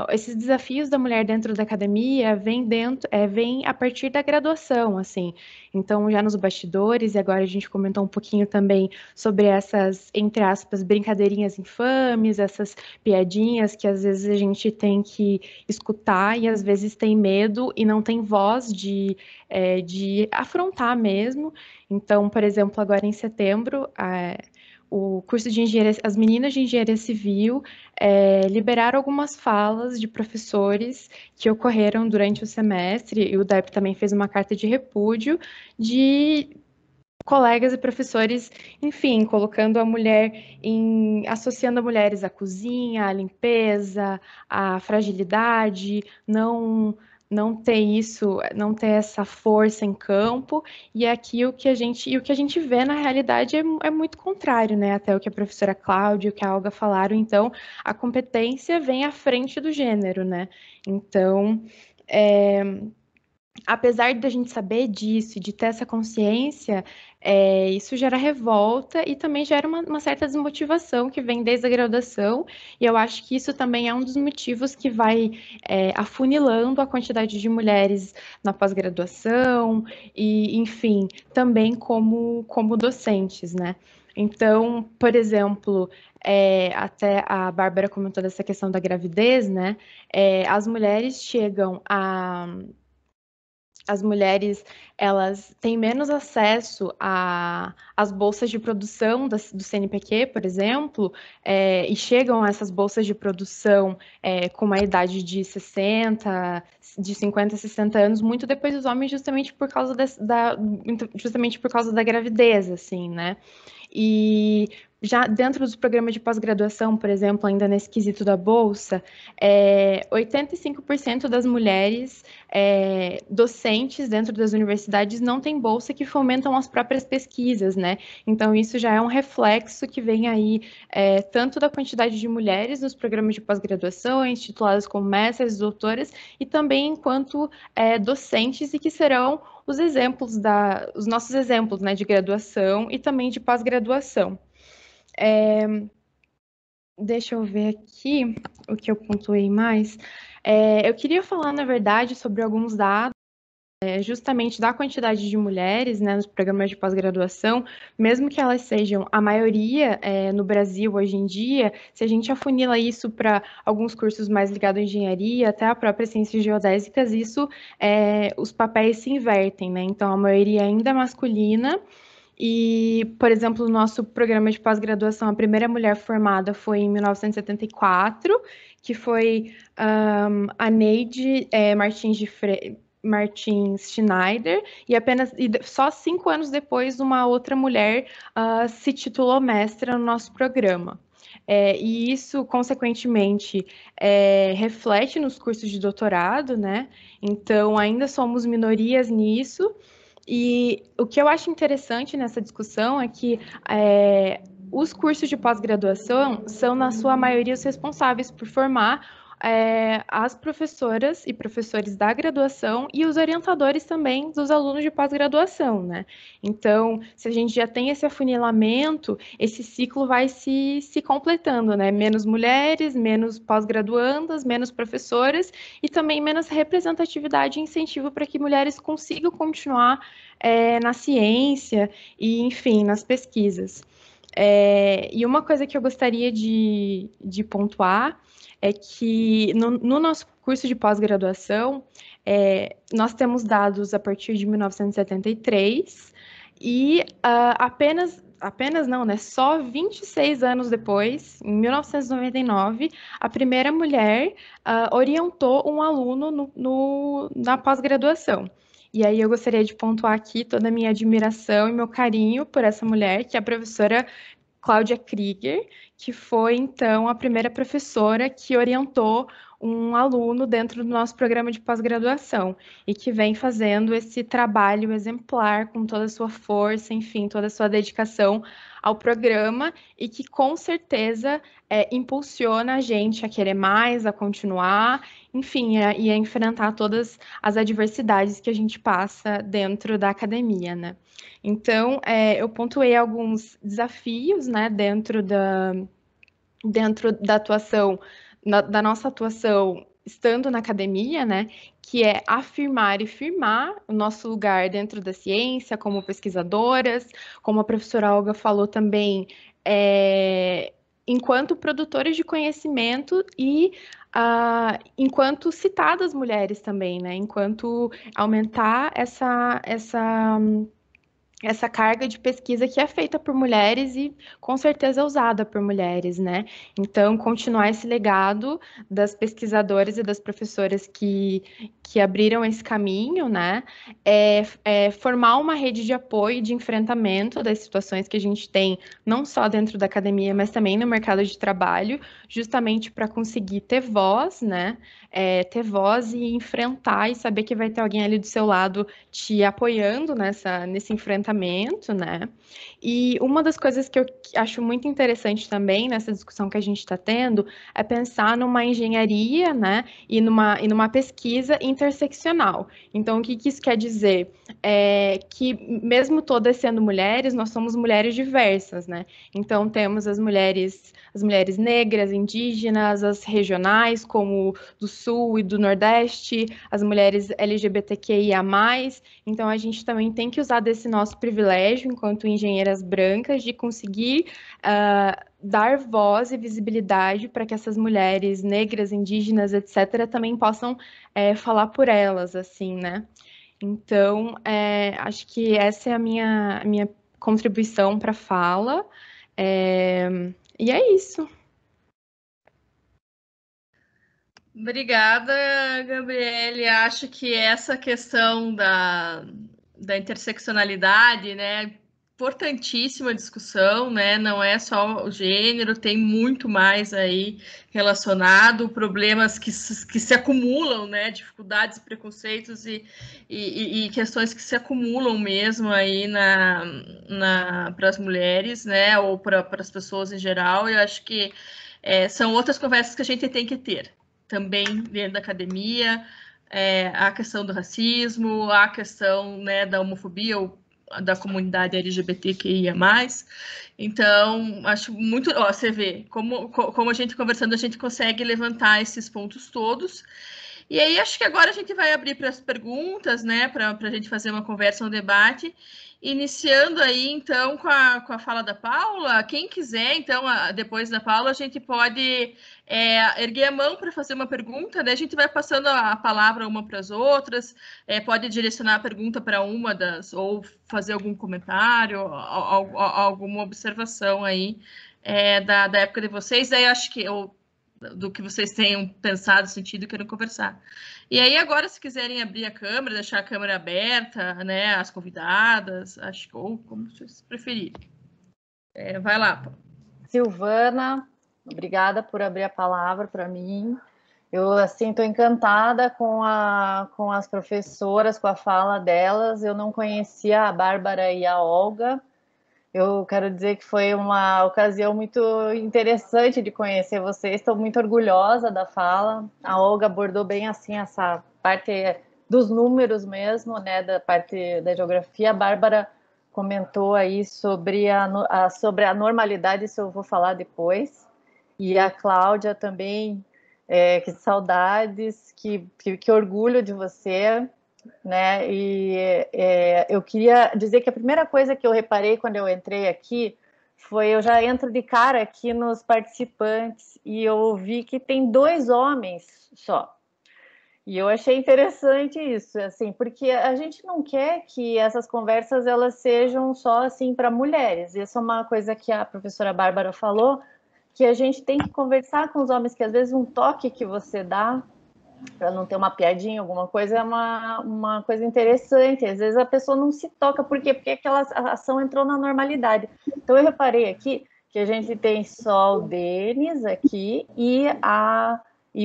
esses desafios da mulher dentro da academia vêm a partir da graduação, assim. Então, já nos bastidores, e agora a gente comentou um pouquinho também sobre essas, entre aspas, brincadeirinhas infames, essas piadinhas que às vezes a gente tem que escutar e às vezes tem medo e não tem voz de afrontar mesmo. Então, por exemplo, agora em setembro, o curso de engenharia, as meninas de engenharia civil liberaram algumas falas de professores que ocorreram durante o semestre, e o DEP também fez uma carta de repúdio de colegas e professores, enfim, colocando a mulher associando mulheres à cozinha, à limpeza, à fragilidade, não ter isso, não ter essa força em campo, e aqui o que a gente vê na realidade é muito contrário, né? Até o que a professora Cláudia e o que a Olga falaram, então a competência vem à frente do gênero, né? Então, apesar de a gente saber disso e de ter essa consciência, isso gera revolta e também gera uma certa desmotivação que vem desde a graduação, e eu acho que isso também é um dos motivos que vai afunilando a quantidade de mulheres na pós-graduação e, enfim, também como docentes, né? Então, por exemplo, até a Bárbara comentou dessa questão da gravidez, né? As mulheres elas têm menos acesso às bolsas de produção do CNPq, por exemplo, e chegam a essas bolsas de produção com uma idade de 50, 60 anos, muito depois dos homens, justamente por causa da gravidez, assim, né? E já dentro dos programas de pós-graduação, por exemplo, ainda nesse quesito da bolsa, 85% das mulheres docentes dentro das universidades não têm bolsa, que fomentam as próprias pesquisas, né? Então, isso já é um reflexo que vem aí tanto da quantidade de mulheres nos programas de pós-graduação, intituladas como mestras, doutoras, e também enquanto docentes, e que serão os nossos exemplos, né, de graduação e também de pós-graduação. Deixa eu ver aqui o que eu pontuei mais. Eu queria falar, na verdade, sobre alguns dados, justamente da quantidade de mulheres, né, nos programas de pós-graduação, mesmo que elas sejam a maioria no Brasil hoje em dia, se a gente afunila isso para alguns cursos mais ligados à engenharia, até a própria ciências geodésicas, os papéis se invertem, né? Então, a maioria ainda é masculina. E, por exemplo, no nosso programa de pós-graduação, a primeira mulher formada foi em 1974, que foi a Neide Martins Schneider, e só 5 anos depois uma outra mulher se titulou mestra no nosso programa. E isso, consequentemente, reflete nos cursos de doutorado, né? Então, ainda somos minorias nisso. E o que eu acho interessante nessa discussão é que os cursos de pós-graduação são, na sua maioria, os responsáveis por formar as professoras e professores da graduação e os orientadores também dos alunos de pós-graduação, né? Então, se a gente já tem esse afunilamento, esse ciclo vai se completando, né? Menos mulheres, menos pós-graduandas, menos professoras e também menos representatividade e incentivo para que mulheres consigam continuar na ciência e, enfim, nas pesquisas. E uma coisa que eu gostaria de pontuar é que no nosso curso de pós-graduação, nós temos dados a partir de 1973 e apenas não, né? Só 26 anos depois, em 1999, a primeira mulher orientou um aluno na pós-graduação. E aí eu gostaria de pontuar aqui toda a minha admiração e meu carinho por essa mulher, que é a professora Cláudia Krieger, que foi, então, a primeira professora que orientou um aluno dentro do nosso programa de pós-graduação e que vem fazendo esse trabalho exemplar com toda a sua força, enfim, toda a sua dedicação ao programa e que, com certeza, impulsiona a gente a querer mais, a continuar, enfim, e a enfrentar todas as adversidades que a gente passa dentro da academia, né? Então, eu pontuei alguns desafios, né, dentro dentro da atuação, da nossa atuação estando na academia, né, que é afirmar e firmar o nosso lugar dentro da ciência, como pesquisadoras, como a professora Olga falou também, enquanto produtores de conhecimento e enquanto citadas mulheres também, né, enquanto aumentar essa carga de pesquisa que é feita por mulheres e com certeza usada por mulheres, né? Então, continuar esse legado das pesquisadoras e das professoras que abriram esse caminho, né? Formar uma rede de apoio e de enfrentamento das situações que a gente tem, não só dentro da academia, mas também no mercado de trabalho, justamente para conseguir ter voz, né? Ter voz e enfrentar e saber que vai ter alguém ali do seu lado te apoiando nesse enfrentamento, né? E uma das coisas que eu acho muito interessante também nessa discussão que a gente está tendo é pensar numa engenharia, né? E numa pesquisa interseccional. Então, o que isso quer dizer? Que mesmo todas sendo mulheres, nós somos mulheres diversas, né? Então, temos as mulheres negras, indígenas, as regionais, como do Sul e do Nordeste, as mulheres LGBTQIA+. Então, a gente também tem que usar desse nosso privilégio, enquanto engenheiras brancas, de conseguir dar voz e visibilidade para que essas mulheres negras, indígenas, etc., também possam falar por elas, assim, né? Então, acho que essa é a minha contribuição para a fala. E é isso. Obrigada, Gabriele. Acho que essa questão da interseccionalidade, né, importantíssima discussão, né? Não é só o gênero, tem muito mais aí relacionado, problemas que se acumulam, né? Dificuldades, preconceitos e questões que se acumulam mesmo aí para as mulheres, né? Ou para as pessoas em geral. Eu acho que são outras conversas que a gente tem que ter também dentro da academia, a questão do racismo, a questão, né, da homofobia ou da comunidade LGBTQIA+. Então, acho muito... você vê, como a gente conversando, a gente consegue levantar esses pontos todos. E aí, acho que agora a gente vai abrir para as perguntas, né, para a gente fazer uma conversa, um debate, iniciando aí, então, com a fala da Paula. Quem quiser, então, depois da Paula, a gente pode erguer a mão para fazer uma pergunta, né? A gente vai passando a palavra uma para as outras, pode direcionar a pergunta para uma das, ou fazer algum comentário, alguma observação aí da época de vocês. Daí acho que do que vocês tenham pensado, sentido, queiram conversar. E aí, agora, se quiserem abrir a câmera, deixar a câmera aberta, né, as convidadas, acho que, ou como vocês preferirem. Vai lá, Paulo. Silvana, obrigada por abrir a palavra para mim. Eu, assim, estou encantada com as professoras, com a fala delas. Eu não conhecia a Bárbara e a Olga. Eu quero dizer que foi uma ocasião muito interessante de conhecer vocês. Estou muito orgulhosa da fala. A Olga abordou bem assim essa parte dos números mesmo, né, da parte da geografia. A Bárbara comentou aí sobre a normalidade, isso eu vou falar depois. E a Cláudia também, que saudades, que orgulho de você. Né? E eu queria dizer que a primeira coisa que eu reparei quando eu entrei aqui foi, eu já entro de cara aqui nos participantes e eu vi que tem 2 homens só. E eu achei interessante isso, assim, porque a gente não quer que essas conversas elas sejam só assim para mulheres. Isso é uma coisa que a professora Bárbara falou, que a gente tem que conversar com os homens, que às vezes um toque que você dá para não ter uma piadinha, alguma coisa, é uma coisa interessante. Às vezes a pessoa não se toca. Por quê? Porque aquela ação entrou na normalidade. Então eu reparei aqui que a gente tem só o Denis aqui e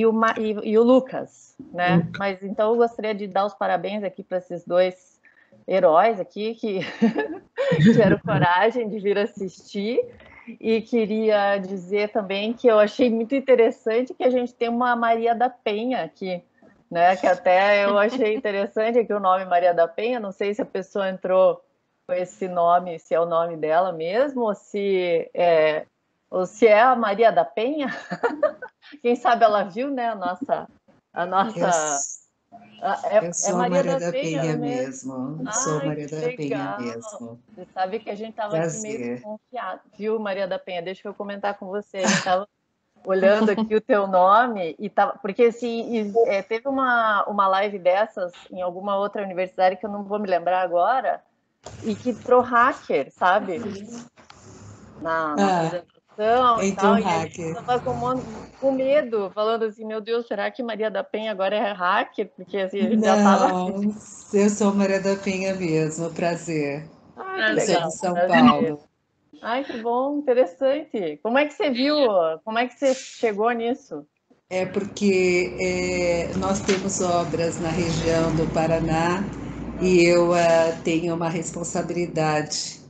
o Lucas, né? Mas então eu gostaria de dar os parabéns aqui para esses 2 heróis aqui que tiveram coragem de vir assistir. E queria dizer também que eu achei muito interessante que a gente tem uma Maria da Penha aqui, né? Que até eu achei interessante aqui o nome Maria da Penha. Não sei se a pessoa entrou com esse nome, se é o nome dela mesmo, ou se ou se é a Maria da Penha. Quem sabe ela viu, né, a nossa... Eu sou Maria Maria da Penha Penha mesmo? mesmo. Sou Ai, Maria que da Penha legal! mesmo. Você sabe que a gente estava aqui meio Prazer. desconfiado, viu, Maria da Penha? Deixa eu comentar com você. A gente estava olhando aqui o teu nome e tava, porque assim, teve uma live dessas em alguma outra universidade que eu não vou me lembrar agora e que entrou hacker, sabe? Na apresentação e então tal, e a gente hacker. estava com medo, falando assim, meu Deus, será que Maria da Penha agora é hacker? Porque assim, a gente já estava... Não, eu sou Maria da Penha mesmo, prazer. Ai, que Eu sou legal, de São prazer. Paulo. Ai, que bom, interessante. Como é que você viu? Como é que você chegou nisso? É porque nós temos obras na região do Paraná e eu tenho uma responsabilidade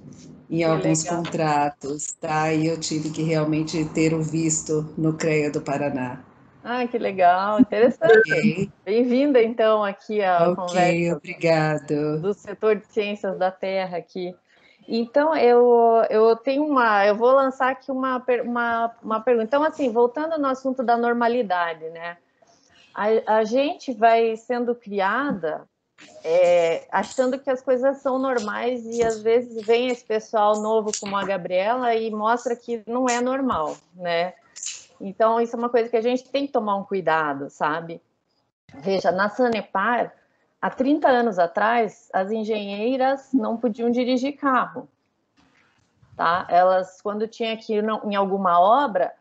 em alguns legal. contratos, tá? E eu tive que realmente ter o visto no CREA do Paraná. Ai, que legal, interessante. Ok, Bem-vinda, então, aqui à ok, conversa obrigado. do setor de ciências da Terra aqui. Então, eu vou lançar aqui uma pergunta. Então, assim, voltando no assunto da normalidade, né? A gente vai sendo criada achando que as coisas são normais e às vezes vem esse pessoal novo como a Gabriela e mostra que não é normal, né? Então, isso é uma coisa que a gente tem que tomar um cuidado, sabe? Veja, na Sanepar, há 30 anos atrás, as engenheiras não podiam dirigir carro, tá? Elas, quando tinha que ir em alguma obra,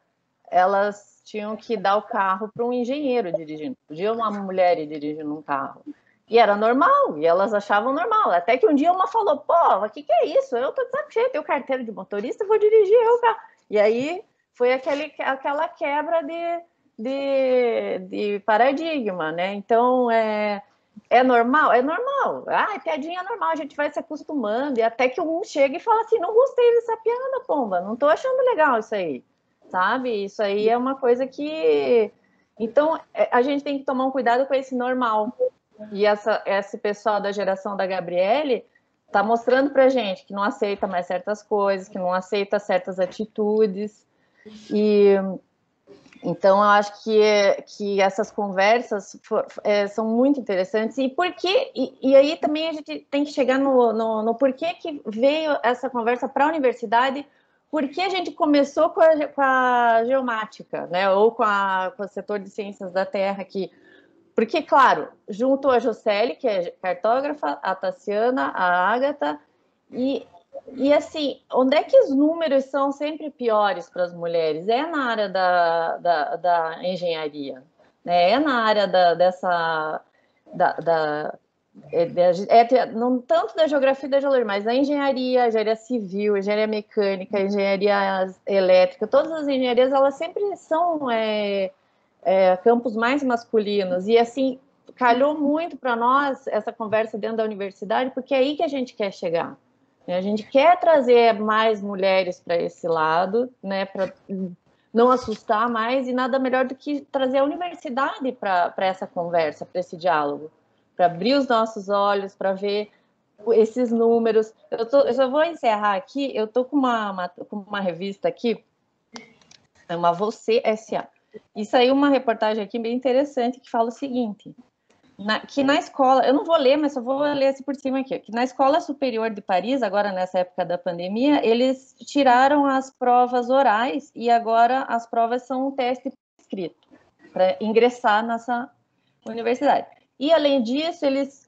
elas tinham que dar o carro para um engenheiro dirigindo. Podia uma mulher ir dirigindo um carro. E era normal, e elas achavam normal. Até que um dia uma falou, pô, o que é isso? Eu tô de saco cheio, tenho carteira de motorista, vou dirigir eu o carro. E aí foi aquela quebra de paradigma, né? Então, é normal? É normal. Ah, piadinha é normal, a gente vai se acostumando. E até que um chega e fala assim, não gostei dessa piada, pomba, não tô achando legal isso aí, sabe? Isso aí é uma coisa que... Então, a gente tem que tomar um cuidado com esse normal. E esse pessoal da geração da Gabriele está mostrando para gente que não aceita mais certas coisas, que não aceita certas atitudes. E então eu acho que essas conversas são muito interessantes. E aí também a gente tem que chegar no porquê que veio essa conversa para a universidade. Por que a gente começou com a geomática, né? Ou com o setor de ciências da Terra aqui? Porque, claro, junto a Jocely, que é cartógrafa, a Tassiana, a Ágata, e assim, onde é que os números são sempre piores para as mulheres? É na área da engenharia, né? É na área não tanto da geografia e da geologia, mas da engenharia civil, engenharia mecânica, engenharia elétrica, todas as engenharias, elas sempre são... campos mais masculinos, e assim, calhou muito para nós essa conversa dentro da universidade, porque é aí que a gente quer chegar. A gente quer trazer mais mulheres para esse lado, né, para não assustar mais, e nada melhor do que trazer a universidade para essa conversa, para esse diálogo, para abrir os nossos olhos, para ver esses números. Eu só vou encerrar aqui, eu estou com uma revista aqui, uma Você S.A., e saiu uma reportagem aqui bem interessante que fala o seguinte, que na escola, eu não vou ler, mas só vou ler assim por cima aqui, que na Escola Superior de Paris, agora nessa época da pandemia, eles tiraram as provas orais e agora as provas são um teste escrito para ingressar nessa universidade. E, além disso, eles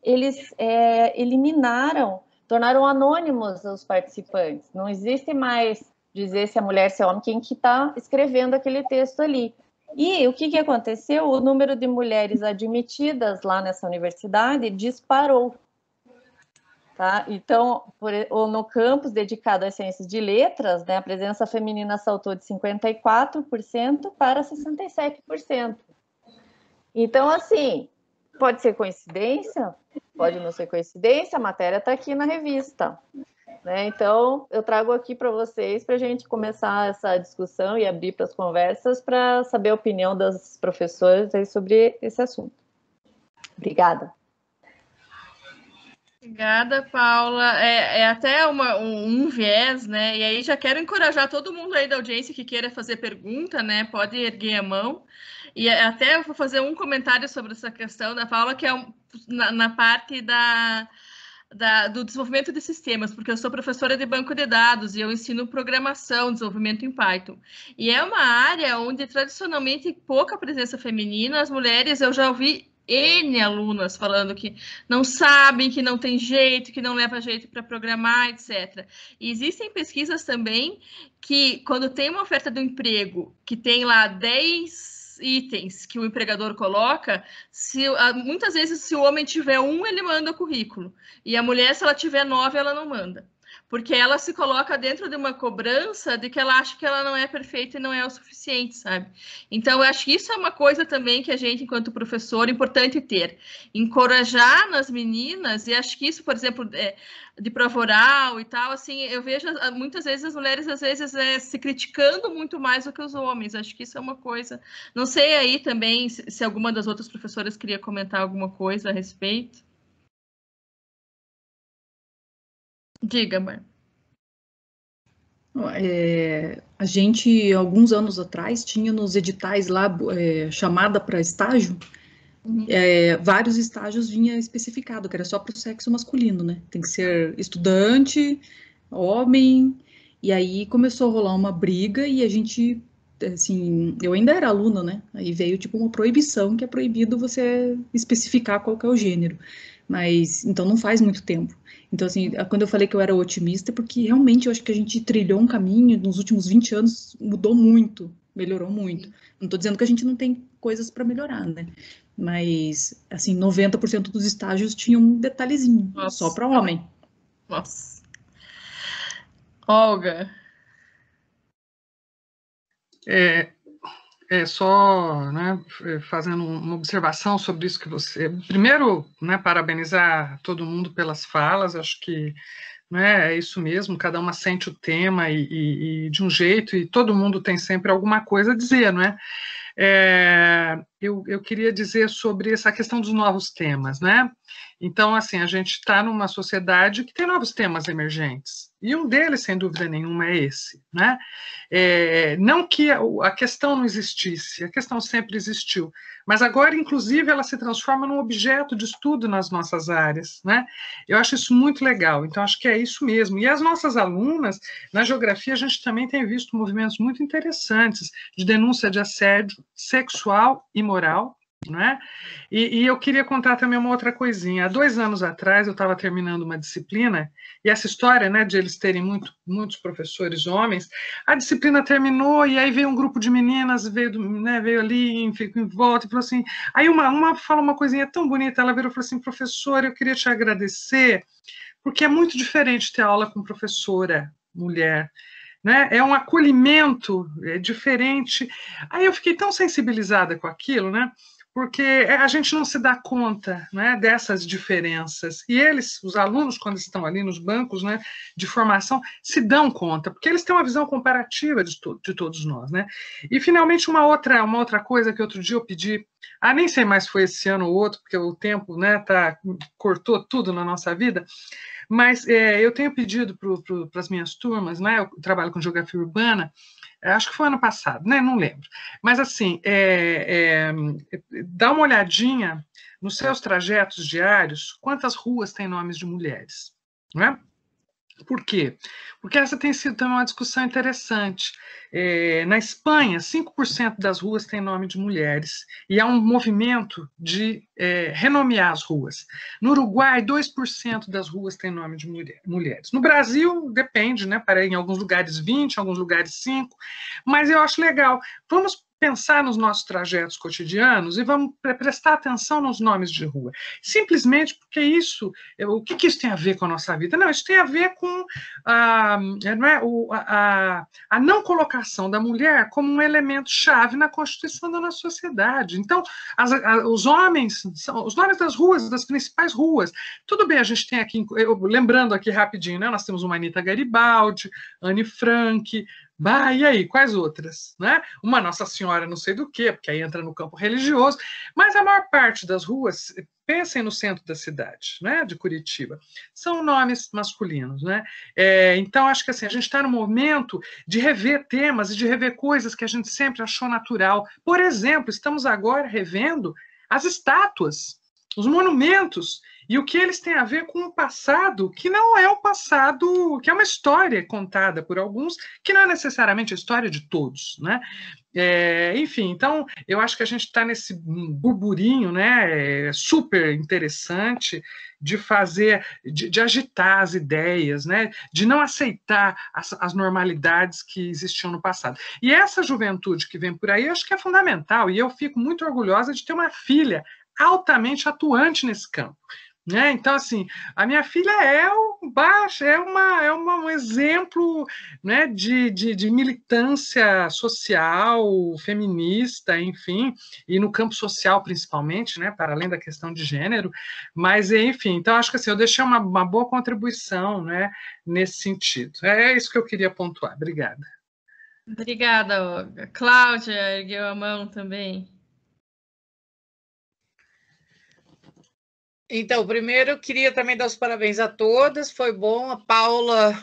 eliminaram, tornaram anônimos os participantes. Não existe mais dizer se é mulher, se é homem, quem que está escrevendo aquele texto ali. E o que aconteceu? O número de mulheres admitidas lá nessa universidade disparou. Tá? Então, no campus dedicado às ciências de letras, né, a presença feminina saltou de 54% para 67%. Então, assim, pode ser coincidência, pode não ser coincidência, a matéria está aqui na revista. Né? Então, eu trago aqui para vocês, para a gente começar essa discussão e abrir para as conversas, para saber a opinião das professoras aí sobre esse assunto. Obrigada. Obrigada, Paula. É até um viés, né? E aí já quero encorajar todo mundo aí da audiência que queira fazer pergunta, né? Pode erguer a mão. E até eu vou fazer um comentário sobre essa questão da Paula, que é na parte do desenvolvimento de sistemas, porque eu sou professora de banco de dados e eu ensino programação, desenvolvimento em Python. E é uma área onde tradicionalmente pouca presença feminina, as mulheres, eu já ouvi N alunas falando que não sabem, que não tem jeito, que não leva jeito para programar, etc. E existem pesquisas também que, quando tem uma oferta de um emprego que tem lá 10 itens que o empregador coloca, muitas vezes, se o homem tiver um, ele manda o currículo. E a mulher, se ela tiver 9, ela não manda. Porque ela se coloca dentro de uma cobrança de que ela acha que ela não é perfeita e não é o suficiente, sabe? Então, eu acho que isso é uma coisa também que a gente, enquanto professor, é importante ter. Encorajar nas meninas, e acho que isso, por exemplo, de prova oral e tal, assim, eu vejo muitas vezes as mulheres, às vezes, se criticando muito mais do que os homens. Acho que isso é uma coisa... Não sei aí também se alguma das outras professoras queria comentar alguma coisa a respeito. Diga, Mar. A gente, alguns anos atrás, tinha nos editais lá chamada para estágio, vários estágios vinha especificado, que era só para o sexo masculino, né? Tem que ser estudante, homem, e aí começou a rolar uma briga e a gente, assim, eu ainda era aluna, né? Aí veio tipo uma proibição, que é proibido você especificar qual que é o gênero. Mas, então, não faz muito tempo. Então, assim, quando eu falei que eu era otimista, porque realmente eu acho que a gente trilhou um caminho, nos últimos 20 anos, mudou muito, melhorou muito. Não estou dizendo que a gente não tem coisas para melhorar, né? Mas, assim, 90% dos estágios tinham um detalhezinho, só para homem. Nossa. Olga. Só, né, fazendo uma observação sobre isso que você... Primeiro, né, parabenizar todo mundo pelas falas, acho que, né, é isso mesmo, cada uma sente o tema e de um jeito, e todo mundo tem sempre alguma coisa a dizer, não é? Eu queria dizer sobre essa questão dos novos temas, né? Então, assim, a gente está numa sociedade que tem novos temas emergentes, e um deles, sem dúvida nenhuma, é esse, né? Não que a questão não existisse, a questão sempre existiu, mas agora, inclusive, ela se transforma num objeto de estudo nas nossas áreas, né? Eu acho isso muito legal, então acho que é isso mesmo. E as nossas alunas, na geografia, a gente também tem visto movimentos muito interessantes de denúncia de assédio sexual e moral, né? E eu queria contar também uma outra coisinha. Há 2 anos atrás, eu estava terminando uma disciplina, e essa história, né, de eles terem muitos professores homens, a disciplina terminou, e aí veio um grupo de meninas, veio ali, ficou em volta, e falou assim, aí uma fala uma coisinha tão bonita, ela virou e falou assim, professora, eu queria te agradecer, porque é muito diferente ter aula com professora mulher, né? É um acolhimento diferente. Aí eu fiquei tão sensibilizada com aquilo, né? Porque a gente não se dá conta, né, dessas diferenças. E eles, os alunos, quando estão ali nos bancos, né, de formação, se dão conta, porque eles têm uma visão comparativa de todos nós, né? E, finalmente, uma outra coisa que outro dia eu pedi, nem sei mais se foi esse ano ou outro, porque o tempo, né, cortou tudo na nossa vida, mas eu tenho pedido para as minhas turmas, né, eu trabalho com geografia urbana, acho que foi ano passado, né? Não lembro. Mas, assim, dá uma olhadinha nos seus trajetos diários, quantas ruas têm nomes de mulheres, não é? Por quê? Porque essa tem sido também uma discussão interessante. Na Espanha, 5% das ruas têm nome de mulheres, e há um movimento de renomear as ruas. No Uruguai, 2% das ruas têm nome de mulheres. No Brasil, depende, né? Em alguns lugares 20%, em alguns lugares 5%, mas eu acho legal. Vamos pensar nos nossos trajetos cotidianos e vamos prestar atenção nos nomes de rua. Simplesmente porque isso, o que isso tem a ver com a nossa vida? Não, isso tem a ver com a não colocação da mulher como um elemento chave na constituição da nossa sociedade. Então, os homens, os nomes das ruas, das principais ruas, tudo bem, a gente tem aqui, lembrando aqui rapidinho, né, nós temos uma Anita Garibaldi, Anne Frank, Bah, e aí, quais outras? Né? Uma Nossa Senhora não sei do quê, porque aí entra no campo religioso, mas a maior parte das ruas, pensem no centro da cidade, né, de Curitiba, são nomes masculinos. Né? Então, acho que assim, a gente está no momento de rever temas e de rever coisas que a gente sempre achou natural. Por exemplo, estamos agora revendo as estátuas, os monumentos, e o que eles têm a ver com o passado, que não é o passado, que é uma história contada por alguns, que não é necessariamente a história de todos, né? Enfim, então, eu acho que a gente está nesse burburinho, né, super interessante de fazer, de agitar as ideias, né, de não aceitar as normalidades que existiam no passado. E essa juventude que vem por aí, eu acho que é fundamental, e eu fico muito orgulhosa de ter uma filha altamente atuante nesse campo. Né? Então, assim, a minha filha é um exemplo, né, de militância social, feminista, enfim, e no campo social principalmente, né, para além da questão de gênero, mas, enfim, então acho que assim, eu deixei uma boa contribuição, né, nesse sentido. É isso que eu queria pontuar. Obrigada. Obrigada, Olga. Cláudia ergueu a mão também. Então, primeiro, eu queria também dar os parabéns a todas, foi bom. A Paula,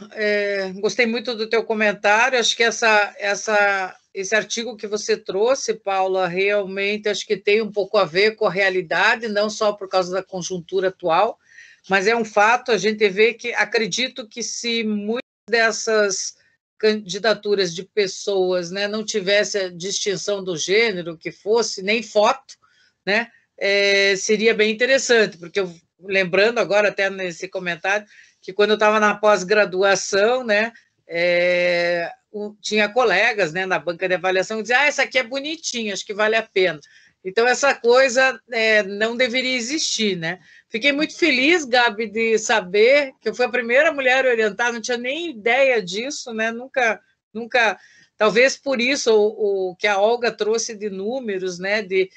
gostei muito do teu comentário, acho que esse artigo que você trouxe, Paula, realmente acho que tem um pouco a ver com a realidade, não só por causa da conjuntura atual, mas é um fato, a gente vê que, acredito que se muitas dessas candidaturas de pessoas, né, não tivesse a distinção do gênero, que fosse, nem foto, né, seria bem interessante, porque eu, lembrando agora até nesse comentário, que quando eu estava na pós-graduação, né, tinha colegas, né, na banca de avaliação que diziam, essa aqui é bonitinha, acho que vale a pena. Então, essa coisa não deveria existir, né? Fiquei muito feliz, Gabi, de saber que eu fui a primeira mulher orientada, não tinha nem ideia disso, né? Nunca, talvez por isso o que a Olga trouxe de números, né, de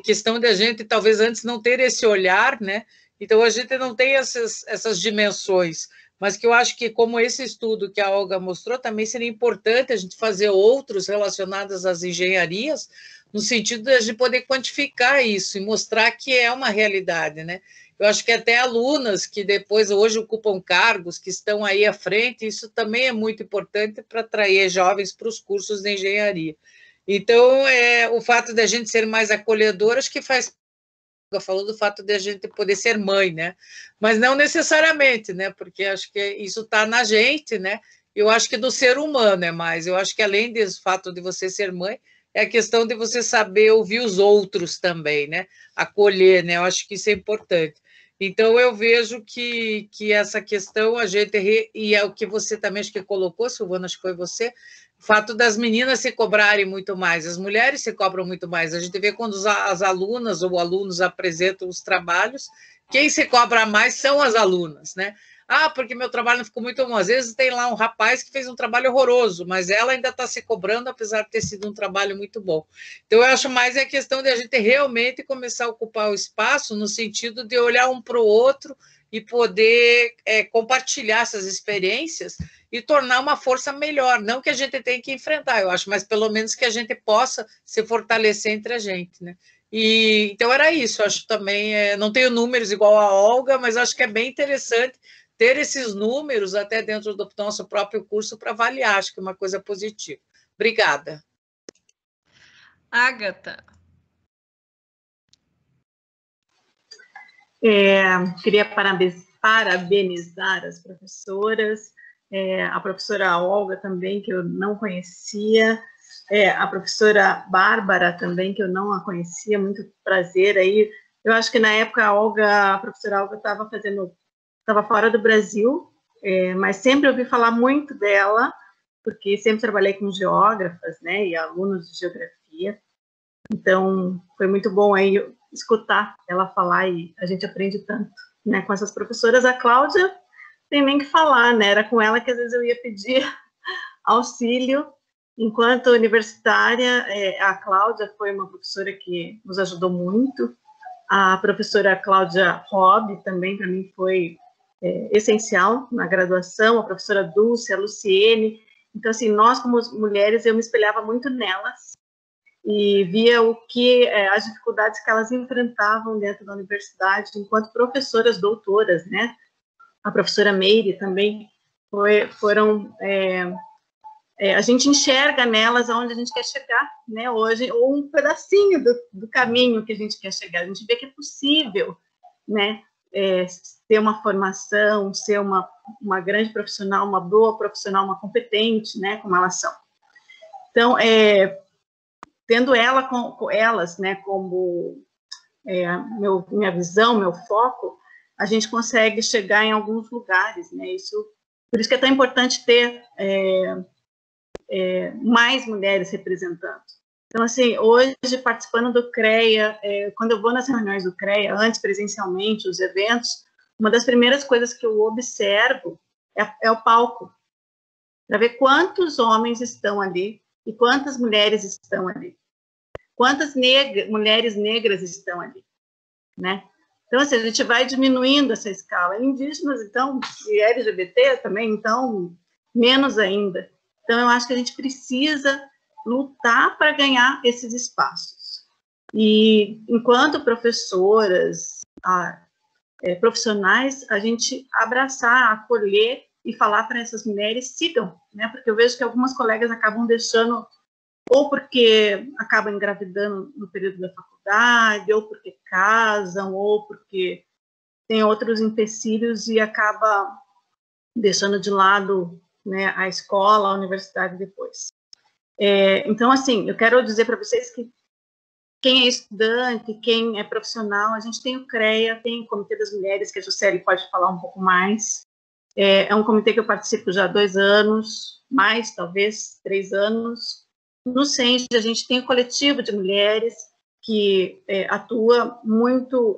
questão de a gente, talvez antes não ter esse olhar, né? Então, a gente não tem essas dimensões, mas que eu acho que, como esse estudo que a Olga mostrou, também seria importante a gente fazer outros relacionados às engenharias, no sentido de a gente poder quantificar isso e mostrar que é uma realidade, né? Eu acho que até alunas que depois, hoje, ocupam cargos, que estão aí à frente, isso também é muito importante para atrair jovens para os cursos de engenharia. Então, o fato de a gente ser mais acolhedor, acho que faz... falou do fato de a gente poder ser mãe, né? Mas não necessariamente, né? Porque acho que isso está na gente, né? Eu acho que do ser humano é mais. Eu acho que além do fato de você ser mãe, é a questão de você saber ouvir os outros também, né? Acolher, né? Eu acho que isso é importante. Então, eu vejo que essa questão, a gente... E é o que você também acho que colocou, Silvana, acho que foi você, o fato das meninas se cobrarem muito mais, as mulheres se cobram muito mais. A gente vê quando as alunas ou alunos apresentam os trabalhos, quem se cobra mais são as alunas, né? Porque meu trabalho não ficou muito bom. Às vezes tem lá um rapaz que fez um trabalho horroroso, mas ela ainda está se cobrando, apesar de ter sido um trabalho muito bom. Então, eu acho mais a questão de a gente realmente começar a ocupar o espaço no sentido de olhar um para o outro e poder compartilhar essas experiências e tornar uma força melhor, não que a gente tenha que enfrentar, eu acho, mas pelo menos que a gente possa se fortalecer entre a gente, né? Então era isso, eu acho também, não tenho números igual a Olga, mas acho que é bem interessante ter esses números até dentro do nosso próprio curso para avaliar, acho que é uma coisa positiva. Obrigada. Ágata. Queria parabenizar as professoras, a professora Olga também, que eu não conhecia, a professora Bárbara também, que eu não a conhecia, muito prazer aí. Eu acho que na época a professora Olga estava fora do Brasil, mas sempre ouvi falar muito dela, porque sempre trabalhei com geógrafas, né, e alunos de geografia. Então, foi muito bom aí escutar ela falar e a gente aprende tanto, né, com essas professoras. A Cláudia tem nem que falar, né, era com ela que às vezes eu ia pedir auxílio. Enquanto universitária, a Cláudia foi uma professora que nos ajudou muito. A professora Cláudia Robb também, para mim, foi essencial na graduação. A professora Dulce, a Luciene, Então, assim, nós como mulheres, eu me espelhava muito nelas e via o que as dificuldades que elas enfrentavam dentro da universidade enquanto professoras doutoras, né? A professora Meire também foram a gente enxerga nelas aonde a gente quer chegar, né? Hoje, ou um pedacinho do caminho que a gente quer chegar. A gente vê que é possível, né? Ter uma formação, ser uma grande profissional, uma boa profissional, uma competente, né? Como elas são. Então, tendo elas, né? Como minha visão, meu foco, a gente consegue chegar em alguns lugares, né? Por isso que é tão importante ter mais mulheres representando. Então, assim, hoje, participando do CREA, quando eu vou nas reuniões do CREA, antes presencialmente, os eventos, uma das primeiras coisas que eu observo é o palco, para ver quantos homens estão ali e quantas mulheres estão ali. Quantas mulheres negras estão ali, né? Então, assim, a gente vai diminuindo essa escala. Indígenas, então, e LGBT também, então, menos ainda. Então, eu acho que a gente precisa lutar para ganhar esses espaços. E, enquanto professoras, profissionais, a gente abraçar, acolher e falar para essas mulheres, sigam, né? Porque eu vejo que algumas colegas acabam deixando, ou porque acabam engravidando no período da faculdade, ou porque casam, ou porque tem outros empecilhos e acaba deixando de lado, né, a escola, a universidade depois. Então, assim, eu quero dizer para vocês que quem é estudante, quem é profissional, a gente tem o CREA, tem o Comitê das Mulheres, que a Juscelie pode falar um pouco mais. É um comitê que eu participo já há 2 anos, mais, talvez, 3 anos. No CENJ, a gente tem o coletivo de mulheres, que atua muito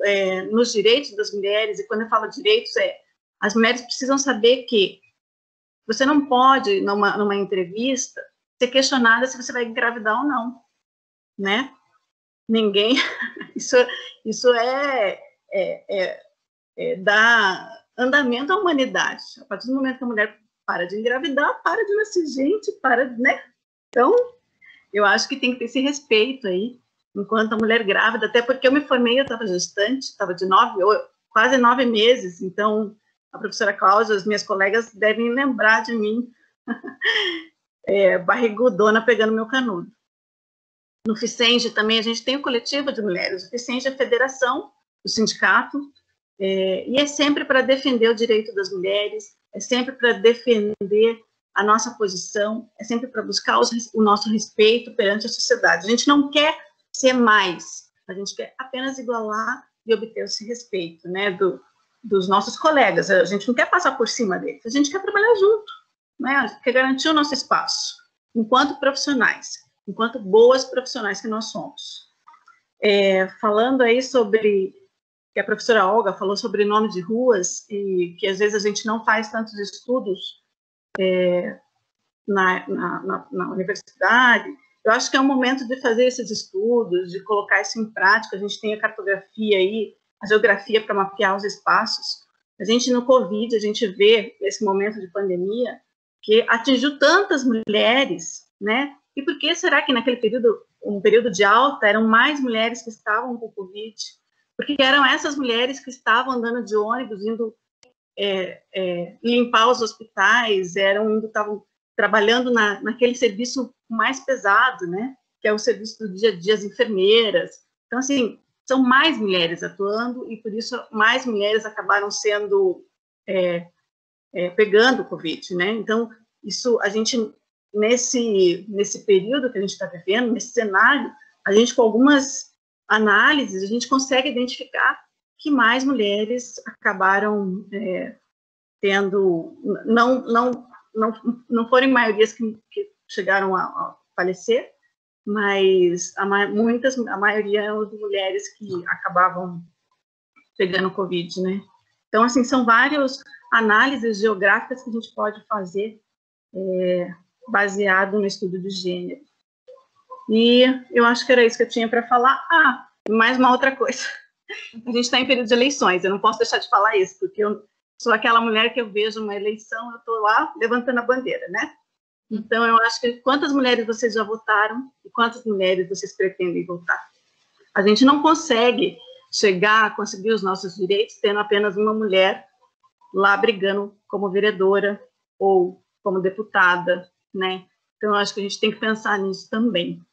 nos direitos das mulheres, e quando eu falo direitos, as mulheres precisam saber que você não pode, numa entrevista, ser questionada se você vai engravidar ou não, né? Ninguém... Isso dá andamento à humanidade. A partir do momento que a mulher para de engravidar, para de nascer gente, né? Então, eu acho que tem que ter esse respeito aí, enquanto a mulher grávida, até porque eu me formei, eu estava gestante, estava de quase 9 meses, então a professora Cláudia, as minhas colegas devem lembrar de mim, barrigudona pegando meu canudo. No FICENJ também a gente tem o coletivo de mulheres, o FICENJ é a federação, o sindicato, e é sempre para defender o direito das mulheres, é sempre para defender a nossa posição, é sempre para buscar o nosso respeito perante a sociedade. A gente não quer ser mais, a gente quer apenas igualar e obter esse respeito, né, dos nossos colegas. A gente não quer passar por cima deles, a gente quer trabalhar junto, né, a gente quer garantir o nosso espaço, enquanto profissionais, enquanto boas profissionais que nós somos. Falando aí sobre, que a professora Olga falou sobre nome de ruas, e que às vezes a gente não faz tantos estudos na universidade, eu acho que é um momento de fazer esses estudos, de colocar isso em prática. A gente tem a cartografia aí, a geografia para mapear os espaços. A gente, no Covid, a gente vê esse momento de pandemia que atingiu tantas mulheres, né? E por que será que naquele período, um período de alta, eram mais mulheres que estavam com Covid? Porque eram essas mulheres que estavam andando de ônibus, indo limpar os hospitais, estavam trabalhando naquele serviço mais pesado, né? Que é o serviço do dia a dia, as enfermeiras. Então, assim, são mais mulheres atuando e, por isso, mais mulheres acabaram sendo, pegando o Covid, né? Então, isso, a gente, nesse período que a gente está vivendo, nesse cenário, a gente, com algumas análises, a gente consegue identificar que mais mulheres acabaram tendo, não foram maiorias que chegaram a falecer, mas a maioria eram de mulheres que acabavam pegando Covid, né? Então, assim, são várias análises geográficas que a gente pode fazer baseado no estudo de gênero. E eu acho que era isso que eu tinha para falar. Mais uma outra coisa. A gente está em período de eleições, eu não posso deixar de falar isso, porque eu sou aquela mulher que eu vejo uma eleição, eu estou lá levantando a bandeira, né? Então, eu acho que quantas mulheres vocês já votaram e quantas mulheres vocês pretendem votar? A gente não consegue chegar a conseguir os nossos direitos tendo apenas uma mulher lá brigando como vereadora ou como deputada, né? Então, eu acho que a gente tem que pensar nisso também,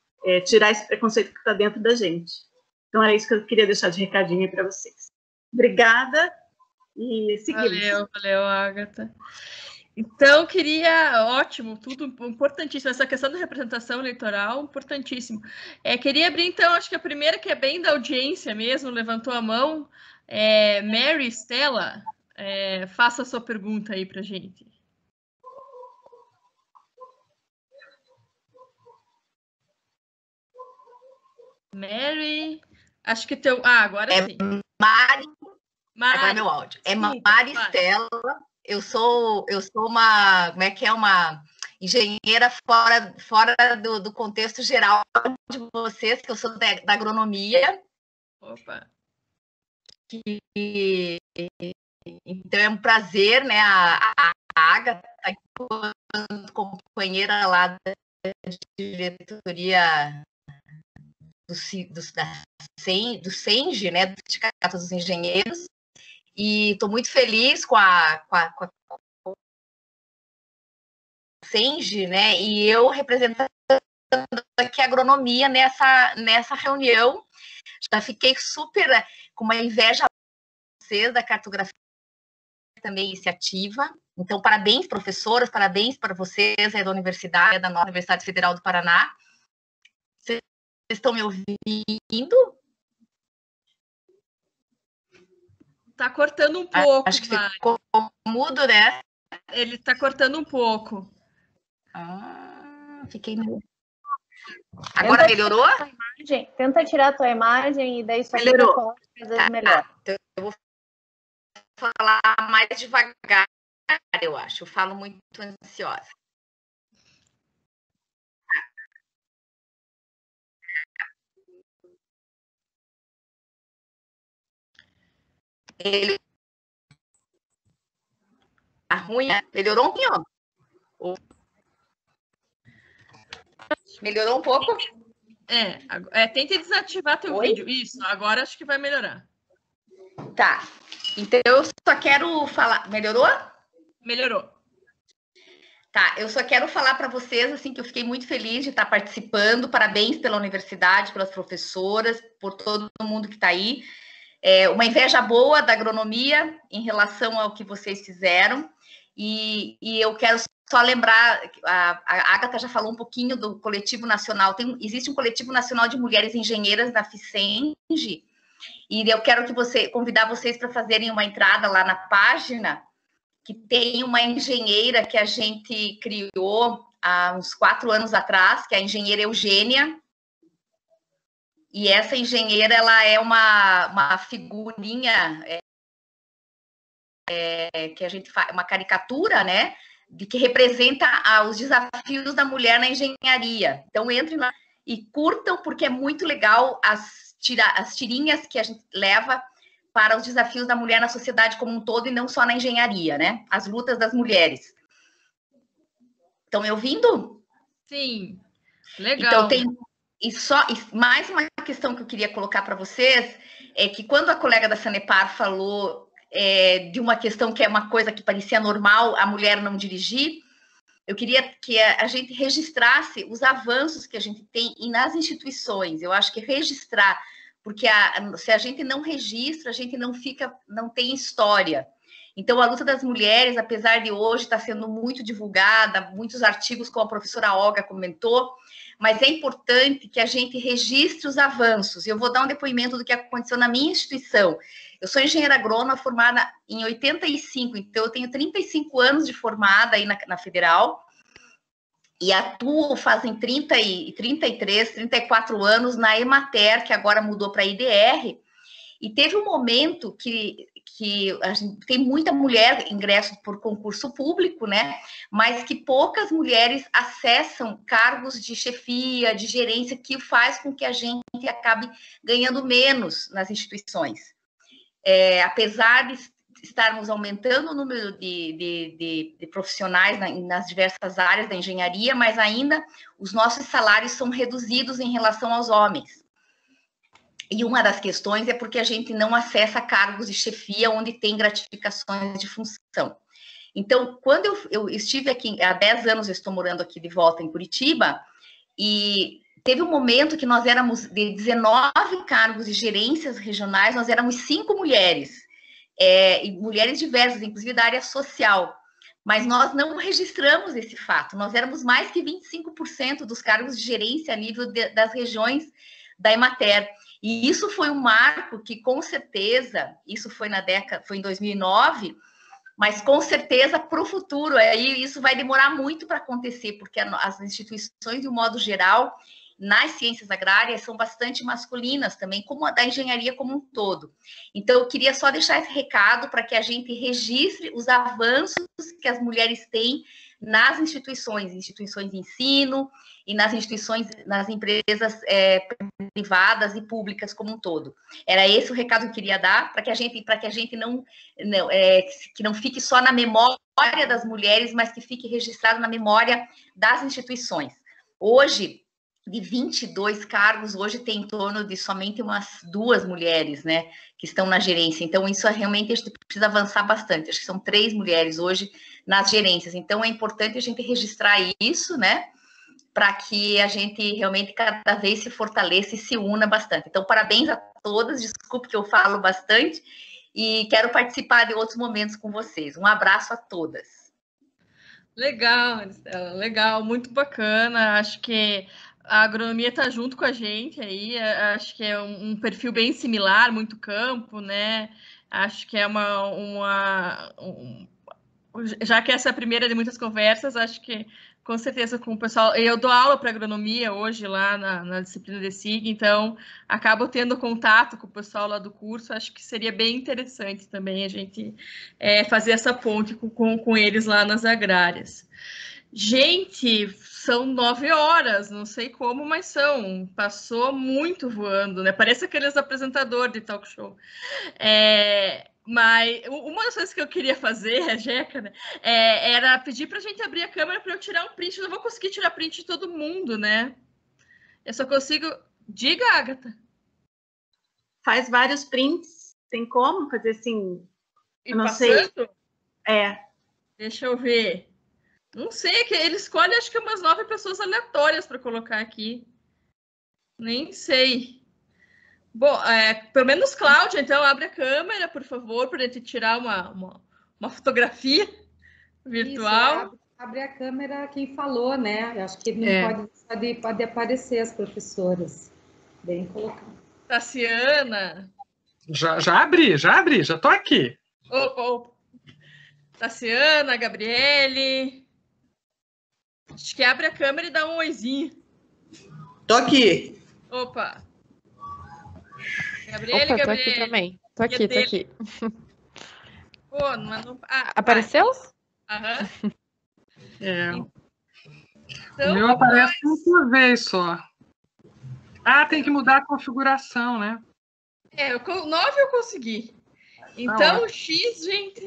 tirar esse preconceito que está dentro da gente. Então, era isso que eu queria deixar de recadinho para vocês. Obrigada e seguimos. Valeu, Agatha. Então, ótimo, tudo importantíssimo, essa questão da representação eleitoral, importantíssimo. Queria abrir, então, acho que a primeira, que é bem da audiência mesmo, levantou a mão, Mary Stella, faça a sua pergunta aí para a gente. Mary, acho que agora sim. Mari. Agora é meu áudio. Mari Stella. Eu sou uma, uma engenheira fora do contexto geral de vocês, que eu sou da agronomia. Opa! Então é um prazer, né? A Agatha, companheira lá da diretoria do SENGE, né? Do Sindicato dos Engenheiros. E estou muito feliz com a SENGE, né? E eu representando aqui a agronomia nessa reunião. Já fiquei super com uma inveja de vocês da cartografia, também iniciativa. Então, parabéns, professoras, parabéns para vocês da universidade, da nossa Universidade Federal do Paraná. Vocês estão me ouvindo? Tá cortando um pouco. Acho que ficou mudo, né? Ele tá cortando um pouco. Fiquei mudo. Agora melhorou? Tenta tirar a tua imagem e daí só melhorou. Às vezes melhor. Então eu vou falar mais devagar, eu acho. Eu falo muito ansiosa. Ele tá ruim, né? Melhorou um pouquinho. Melhorou um pouco? Tente desativar teu vídeo. Isso, agora acho que vai melhorar. Tá. Então, eu só quero falar... Melhorou? Melhorou. Tá, eu só quero falar para vocês, assim, que eu fiquei muito feliz de estar participando. Parabéns pela universidade, pelas professoras, por todo mundo que está aí. Uma inveja boa da agronomia em relação ao que vocês fizeram. E eu quero só lembrar, a Agatha já falou um pouquinho do coletivo nacional. Existe um coletivo nacional de mulheres engenheiras da FICENGE, e eu quero convidar vocês para fazerem uma entrada lá na página, que tem uma engenheira que a gente criou há uns 4 anos atrás, que é a engenheira Eugênia. E essa engenheira, ela é uma figurinha que a gente faz, uma caricatura, né? Que representa os desafios da mulher na engenharia. Então, entrem lá e curtam, porque é muito legal as tirinhas que a gente leva para os desafios da mulher na sociedade como um todo e não só na engenharia, né? As lutas das mulheres. Estão me ouvindo? Sim, legal. Então, mais uma questão que eu queria colocar para vocês é que quando a colega da Sanepar falou de uma questão que é uma coisa que parecia normal, a mulher não dirigir, eu queria que a gente registrasse os avanços que a gente tem nas instituições. Eu acho que registrar, porque se a gente não registra, a gente não tem história. Então, a luta das mulheres, apesar de hoje estar sendo muito divulgada, muitos artigos, como a professora Olga comentou, mas é importante que a gente registre os avanços. Eu vou dar um depoimento do que aconteceu na minha instituição. Eu sou engenheira agrônoma formada em 85, então eu tenho 35 anos de formada aí na Federal, e atuo fazem 33, 34 anos na Emater, que agora mudou para a IDR, e teve um momento que a gente tem muita mulher ingresso por concurso público, né? Mas que poucas mulheres acessam cargos de chefia, de gerência, que faz com que a gente acabe ganhando menos nas instituições. Apesar de estarmos aumentando o número de profissionais nas diversas áreas da engenharia, mas ainda os nossos salários são reduzidos em relação aos homens. E uma das questões é porque a gente não acessa cargos de chefia onde tem gratificações de função. Então, quando eu estive aqui, há 10 anos eu estou morando aqui de volta em Curitiba, e teve um momento que nós éramos de 19 cargos de gerências regionais, nós éramos 5 mulheres, e mulheres diversas, inclusive da área social, mas nós não registramos esse fato, nós éramos mais que 25% dos cargos de gerência a nível das regiões da Emater, e isso foi um marco que, com certeza, isso foi foi em 2009, mas com certeza para o futuro, aí isso vai demorar muito para acontecer, porque as instituições, de um modo geral, nas ciências agrárias, são bastante masculinas também, como a da engenharia como um todo. Então, eu queria só deixar esse recado para que a gente registre os avanços que as mulheres têm nas instituições de ensino e nas empresas privadas e públicas como um todo. Era esse o recado que eu queria dar, para que a gente que não fique só na memória das mulheres, mas que fique registrado na memória das instituições. Hoje, de 22 cargos, hoje tem em torno de somente umas 2 mulheres, né, que estão na gerência. Então, isso realmente a gente precisa avançar bastante. Acho que são 3 mulheres hoje nas gerências. Então, é importante a gente registrar isso, né, para que a gente realmente cada vez se fortaleça e se una bastante. Então, parabéns a todas. Desculpe que eu falo bastante e quero participar de outros momentos com vocês. Um abraço a todas. Legal, Estela, legal, muito bacana. Acho que a agronomia está junto com a gente aí, acho que é um perfil bem similar, muito campo, né? Acho que é já que essa é a primeira de muitas conversas, acho que com certeza com o pessoal. Eu dou aula para agronomia hoje lá na disciplina de SIG, então acabo tendo contato com o pessoal lá do curso. Acho que seria bem interessante também a gente fazer essa ponte com eles lá nas agrárias. Gente, são 9 horas, não sei como, mas são. Passou muito voando, né? Parece aqueles apresentadores de talk show. Mas uma das coisas que eu queria fazer, Jeca, né, era pedir para a gente abrir a câmera para eu tirar um print. Eu não vou conseguir tirar print de todo mundo, né? Eu só consigo... Diga, Agatha. Faz vários prints. Tem como fazer assim? E eu não passando? sei. Deixa eu ver. Não sei, que ele escolhe acho que umas 9 pessoas aleatórias para colocar aqui. Nem sei. Bom, pelo menos Cláudia, então abre a câmera, por favor, para a gente tirar uma fotografia virtual. Isso, abre a câmera quem falou, né? Eu acho que não pode aparecer as professoras. Bem colocado. Tassiana. Já abri, já estou aqui. Tassiana, Gabriele. Acho que abre a câmera e dá um oizinho. Tô aqui. Opa. Gabriele. Tô aqui também. Tô aqui. Pô, não... Apareceu? Aham. Então, o meu aparece uma vez só. Tem que mudar a configuração, né? 9 eu consegui. Então, o X, gente...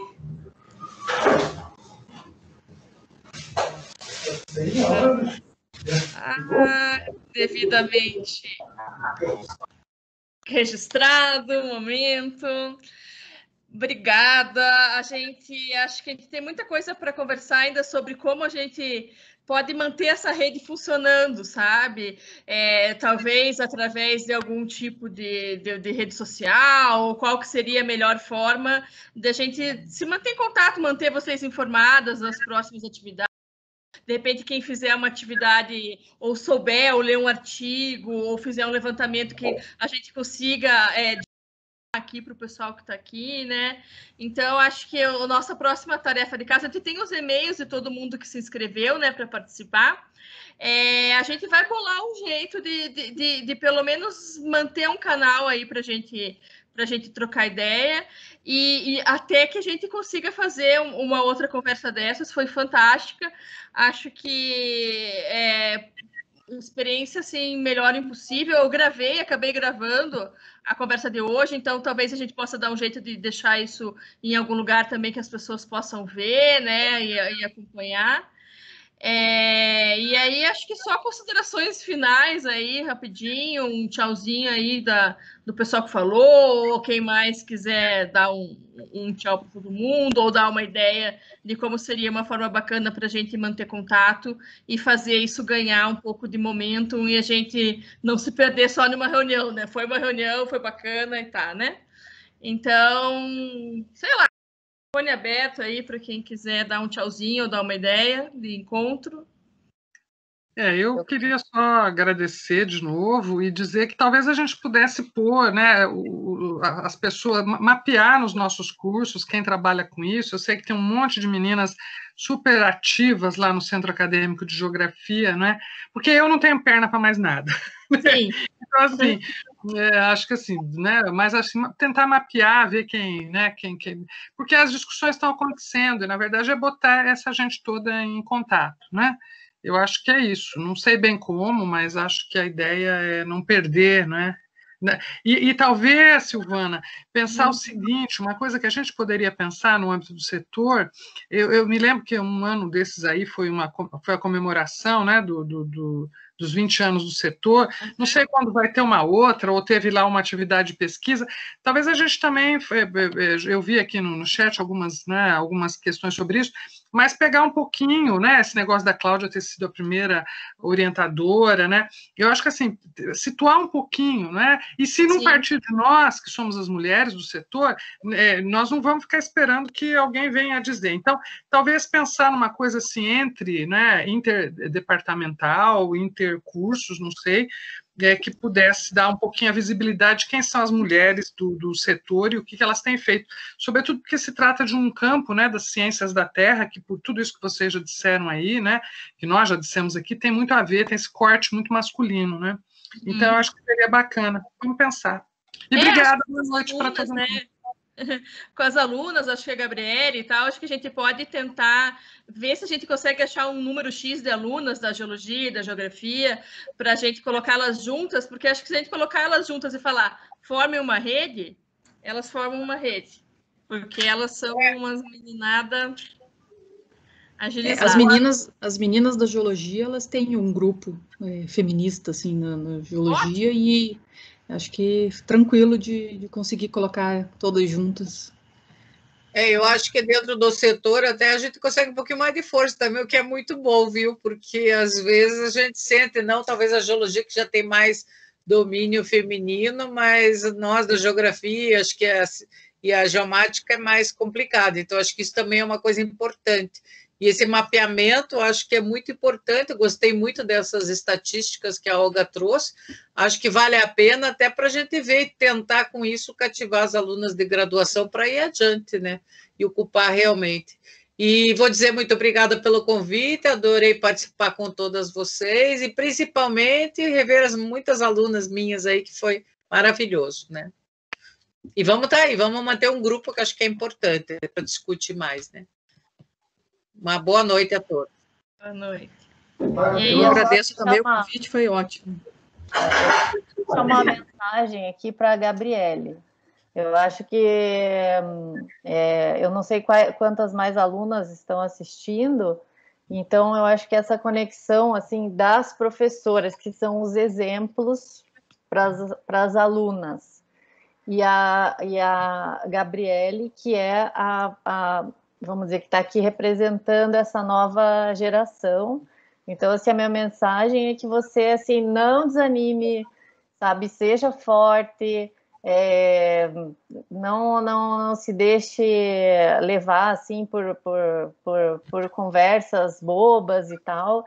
Devidamente registrado, momento. Obrigada. Acho que a gente tem muita coisa para conversar ainda sobre como a gente pode manter essa rede funcionando, sabe? Talvez através de algum tipo de rede social, ou qual que seria a melhor forma de a gente se manter em contato, manter vocês informadas das próximas atividades. De repente, quem fizer uma atividade, ou souber, ou ler um artigo, ou fizer um levantamento que a gente consiga aqui para o pessoal que está aqui, né? Então, acho que a nossa próxima tarefa de casa, a gente tem os e-mails de todo mundo que se inscreveu, né, para participar. A gente vai bolar um jeito de pelo menos manter um canal aí para a gente trocar ideia e até que a gente consiga fazer uma outra conversa dessas. Foi fantástica. Acho que experiência assim melhor impossível. Eu acabei gravando a conversa de hoje, então talvez a gente possa dar um jeito de deixar isso em algum lugar também que as pessoas possam ver, né, e acompanhar. E aí acho que só considerações finais aí, rapidinho, um tchauzinho aí do pessoal que falou, ou quem mais quiser dar um tchau para todo mundo, ou dar uma ideia de como seria uma forma bacana para a gente manter contato e fazer isso ganhar um pouco de momentum e a gente não se perder só numa reunião, né? Foi uma reunião, foi bacana e tá, né? Então, sei lá, fone aberto aí para quem quiser dar um tchauzinho ou dar uma ideia de encontro. Eu queria só agradecer de novo e dizer que talvez a gente pudesse pôr, né, as pessoas, mapear nos nossos cursos, quem trabalha com isso. Eu sei que tem um monte de meninas super ativas lá no Centro Acadêmico de Geografia, né? Porque eu não tenho perna para mais nada. Sim. Então, assim, acho que assim, né? Mas assim, tentar mapear, ver quem, porque as discussões estão acontecendo, e na verdade é botar essa gente toda em contato, né? Eu acho que é isso. Não sei bem como, mas acho que a ideia é não perder, né? E talvez, Silvana, pensar o seguinte, uma coisa que a gente poderia pensar no âmbito do setor, eu me lembro que um ano desses aí foi a comemoração, né, dos 20 anos do setor, não sei quando vai ter uma outra, ou teve lá uma atividade de pesquisa, talvez a gente também, eu vi aqui no chat algumas questões sobre isso, mas pegar um pouquinho, né, esse negócio da Cláudia ter sido a primeira orientadora, né, eu acho que assim, situar um pouquinho, né, e se não partir de nós, que somos as mulheres do setor, nós não vamos ficar esperando que alguém venha dizer. Então, talvez pensar numa coisa assim entre, né, interdepartamental, intercursos, não sei, que pudesse dar um pouquinho a visibilidade de quem são as mulheres do setor e o que elas têm feito, sobretudo porque se trata de um campo, né, das ciências da Terra, que por tudo isso que vocês já disseram aí, né, que nós já dissemos aqui, tem muito a ver, tem esse corte muito masculino, né? Então, eu acho que seria bacana. Vamos pensar. E obrigada, boa noite para todo mundo. Com as alunas, acho que a Gabriele e tal, acho que a gente pode tentar ver se a gente consegue achar um número X de alunas da geologia e da geografia para a gente colocá-las juntas, porque acho que se a gente colocar elas juntas e falar formem uma rede, elas formam uma rede, porque elas são umas meninadas agilizadas. As meninas da geologia, elas têm um grupo feminista assim na geologia. Ótimo. E acho que tranquilo de conseguir colocar todas juntas. Eu acho que dentro do setor até a gente consegue um pouquinho mais de força também, o que é muito bom, viu? Porque às vezes a gente sente, não, talvez a geologia que já tem mais domínio feminino, mas nós da geografia, acho que e a geomática é mais complicado. Então, acho que isso também é uma coisa importante. E esse mapeamento, acho que é muito importante. Eu gostei muito dessas estatísticas que a Olga trouxe. Acho que vale a pena até para a gente ver e tentar, com isso, cativar as alunas de graduação para ir adiante, né? E ocupar realmente. E vou dizer muito obrigada pelo convite, adorei participar com todas vocês e, principalmente, rever muitas alunas minhas aí, que foi maravilhoso, né? E vamos estar aí, vamos manter um grupo que acho que é importante para discutir mais, né? Uma boa noite a todos. Boa noite. Eu agradeço também, o convite foi ótimo. Só uma mensagem aqui para a Gabriele. Eu acho que eu não sei quantas mais alunas estão assistindo, então eu acho que essa conexão assim das professoras, que são os exemplos para as alunas, e a Gabriele, que é vamos dizer, que está aqui representando essa nova geração. Então, assim, a minha mensagem é que você, assim, não desanime, sabe, seja forte, não se deixe levar, assim, por conversas bobas e tal,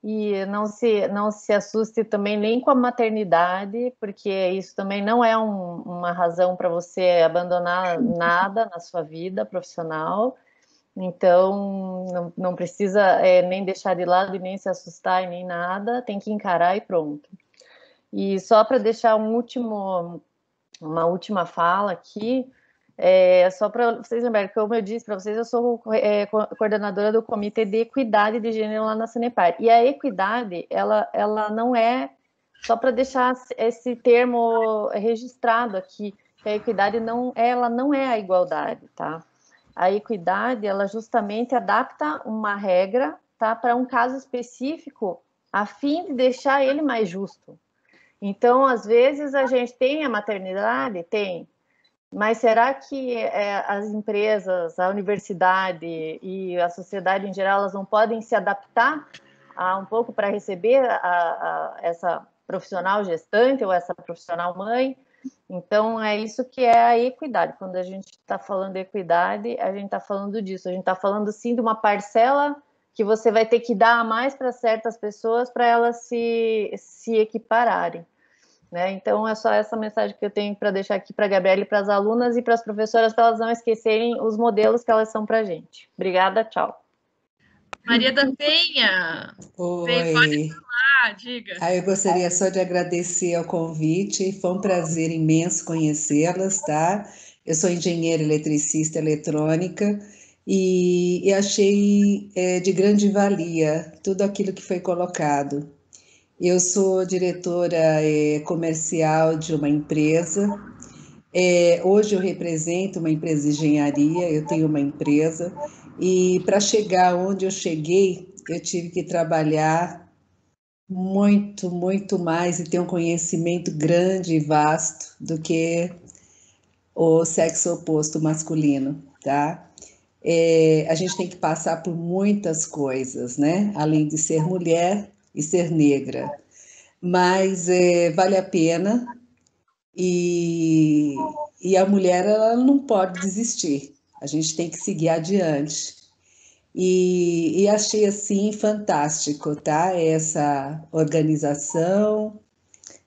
e não se assuste também nem com a maternidade, porque isso também não é uma razão para você abandonar nada na sua vida profissional. Então, não precisa nem deixar de lado e nem se assustar e nem nada, tem que encarar e pronto. E só para deixar uma última fala aqui, Só para vocês lembrarem, como eu disse para vocês, eu sou coordenadora do Comitê de Equidade de Gênero lá na Sanepar. E a equidade, ela não é, só para deixar esse termo registrado aqui, que a equidade ela não é a igualdade, tá? A equidade, ela justamente adapta uma regra, tá, para um caso específico, a fim de deixar ele mais justo. Então, às vezes, a gente tem a maternidade? Tem. Mas será que as empresas, a universidade e a sociedade em geral, elas não podem se adaptar um pouco para receber essa profissional gestante ou essa profissional mãe? Então, é isso que é a equidade. Quando a gente está falando de equidade, a gente está falando disso. A gente está falando, sim, de uma parcela que você vai ter que dar a mais para certas pessoas para elas se equipararem. Né? Então, é só essa mensagem que eu tenho para deixar aqui para a Gabriela e para as alunas e para as professoras, para elas não esquecerem os modelos que elas são para a gente. Obrigada, tchau. Maria da Penha. Oi. Pode falar, diga. Eu gostaria só de agradecer o convite, foi um prazer imenso conhecê-las, tá? Eu sou engenheira eletricista eletrônica e achei de grande valia tudo aquilo que foi colocado. Eu sou diretora comercial de uma empresa. Hoje eu represento uma empresa de engenharia, eu tenho uma empresa, e para chegar onde eu cheguei, eu tive que trabalhar muito, muito mais e ter um conhecimento grande e vasto do que o sexo oposto masculino, tá? A gente tem que passar por muitas coisas, né? Além de ser mulher e ser negra. Mas vale a pena e a mulher ela não pode desistir. A gente tem que seguir adiante. E achei assim fantástico, tá? Essa organização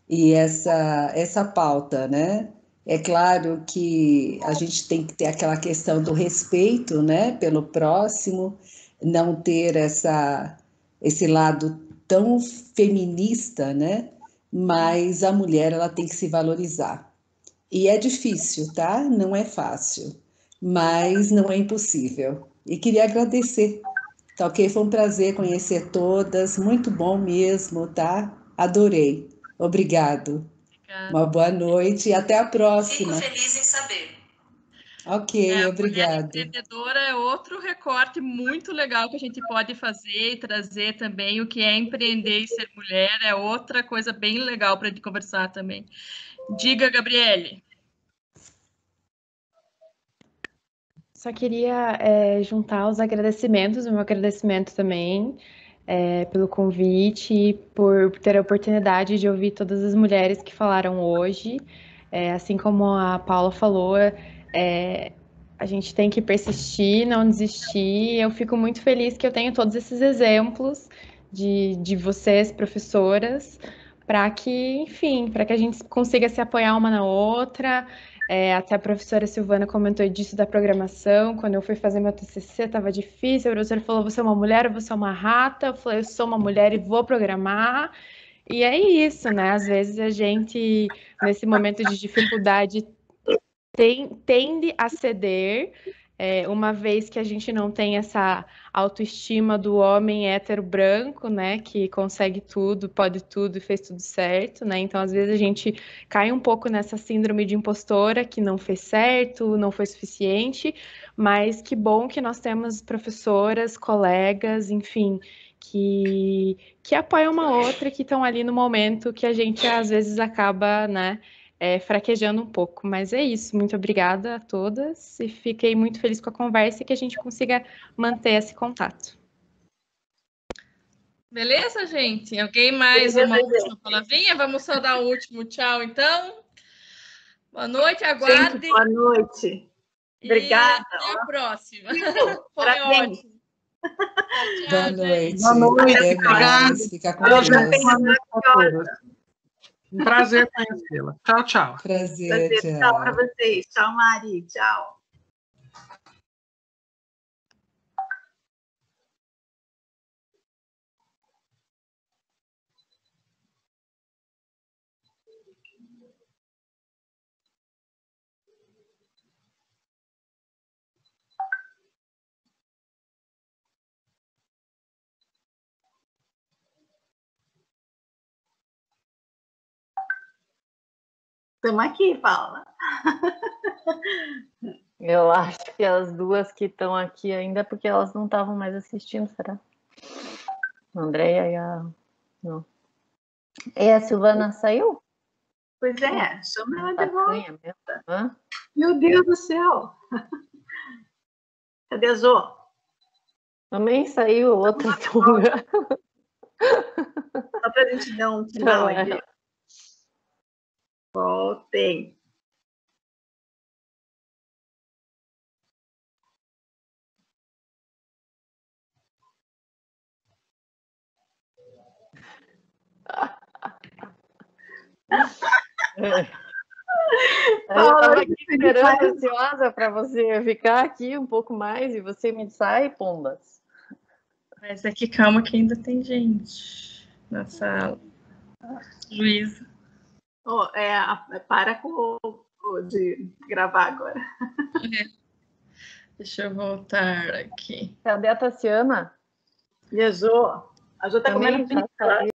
e essa pauta, né? É claro que a gente tem que ter aquela questão do respeito, né, pelo próximo, não ter esse lado tão feminista, né? Mas a mulher ela tem que se valorizar. E é difícil, tá? Não é fácil, mas não é impossível. E queria agradecer, tá ok? Foi um prazer conhecer todas, muito bom mesmo, tá? Adorei. Obrigado. Uma boa noite e até a próxima. Fico feliz em saber. Ok, obrigado. Mulher empreendedora é outro recorte muito legal que a gente pode fazer e trazer também o que é empreender e ser mulher, é outra coisa bem legal para a gente conversar também. Diga, Gabriele. Só queria juntar os agradecimentos, o meu agradecimento também pelo convite e por ter a oportunidade de ouvir todas as mulheres que falaram hoje. Assim como a Paula falou, a gente tem que persistir, não desistir. Eu fico muito feliz que eu tenho todos esses exemplos de vocês, professoras, para que, enfim, para que a gente consiga se apoiar uma na outra. Até a professora Silvana comentou disso da programação. Quando eu fui fazer meu TCC, estava difícil. A professora falou: você é uma mulher ou você é uma rata? Eu falei: eu sou uma mulher e vou programar. E é isso, né? Às vezes a gente, nesse momento de dificuldade, tende a ceder, uma vez que a gente não tem essa autoestima do homem hétero branco, né, que consegue tudo, pode tudo e fez tudo certo, né? Então, às vezes a gente cai um pouco nessa síndrome de impostora, que não fez certo, não foi suficiente, mas que bom que nós temos professoras, colegas, enfim, que apoiam uma outra, que estão ali no momento que a gente às vezes acaba, né, fraquejando um pouco. Mas é isso, muito obrigada a todas e fiquei muito feliz com a conversa e que a gente consiga manter esse contato. Beleza, gente? Alguém mais uma última palavrinha? Vamos só dar o último tchau, então. Boa noite, aguardem. Gente, boa noite. Obrigada. E até a próxima. Foi ótimo. Tchau, Boa noite. Boa noite. Até mais. Fica com Deus. Um prazer conhecê-la. Tchau, tchau. Prazer, tchau. Tchau para vocês. Tchau, Mari. Tchau. Estamos aqui, Paula. Eu acho que as duas que estão aqui ainda, porque elas não estavam mais assistindo, será? A Andréia e a... Não. E a Silvana saiu? Pois é, chama ela de volta. Hã? Meu Deus do céu. Cadê a Zô? Também saiu outra turma. Só para a gente dar um final aqui. Voltem. Eu estava aqui esperando, ansiosa para você ficar aqui um pouco mais e você me sai, pombas. Mas aqui, calma que ainda tem gente na sala. Luísa. Oh, para de gravar agora. Deixa eu voltar aqui. Cadê a Tassiana? E a Zô? A Zô está comendo pizza.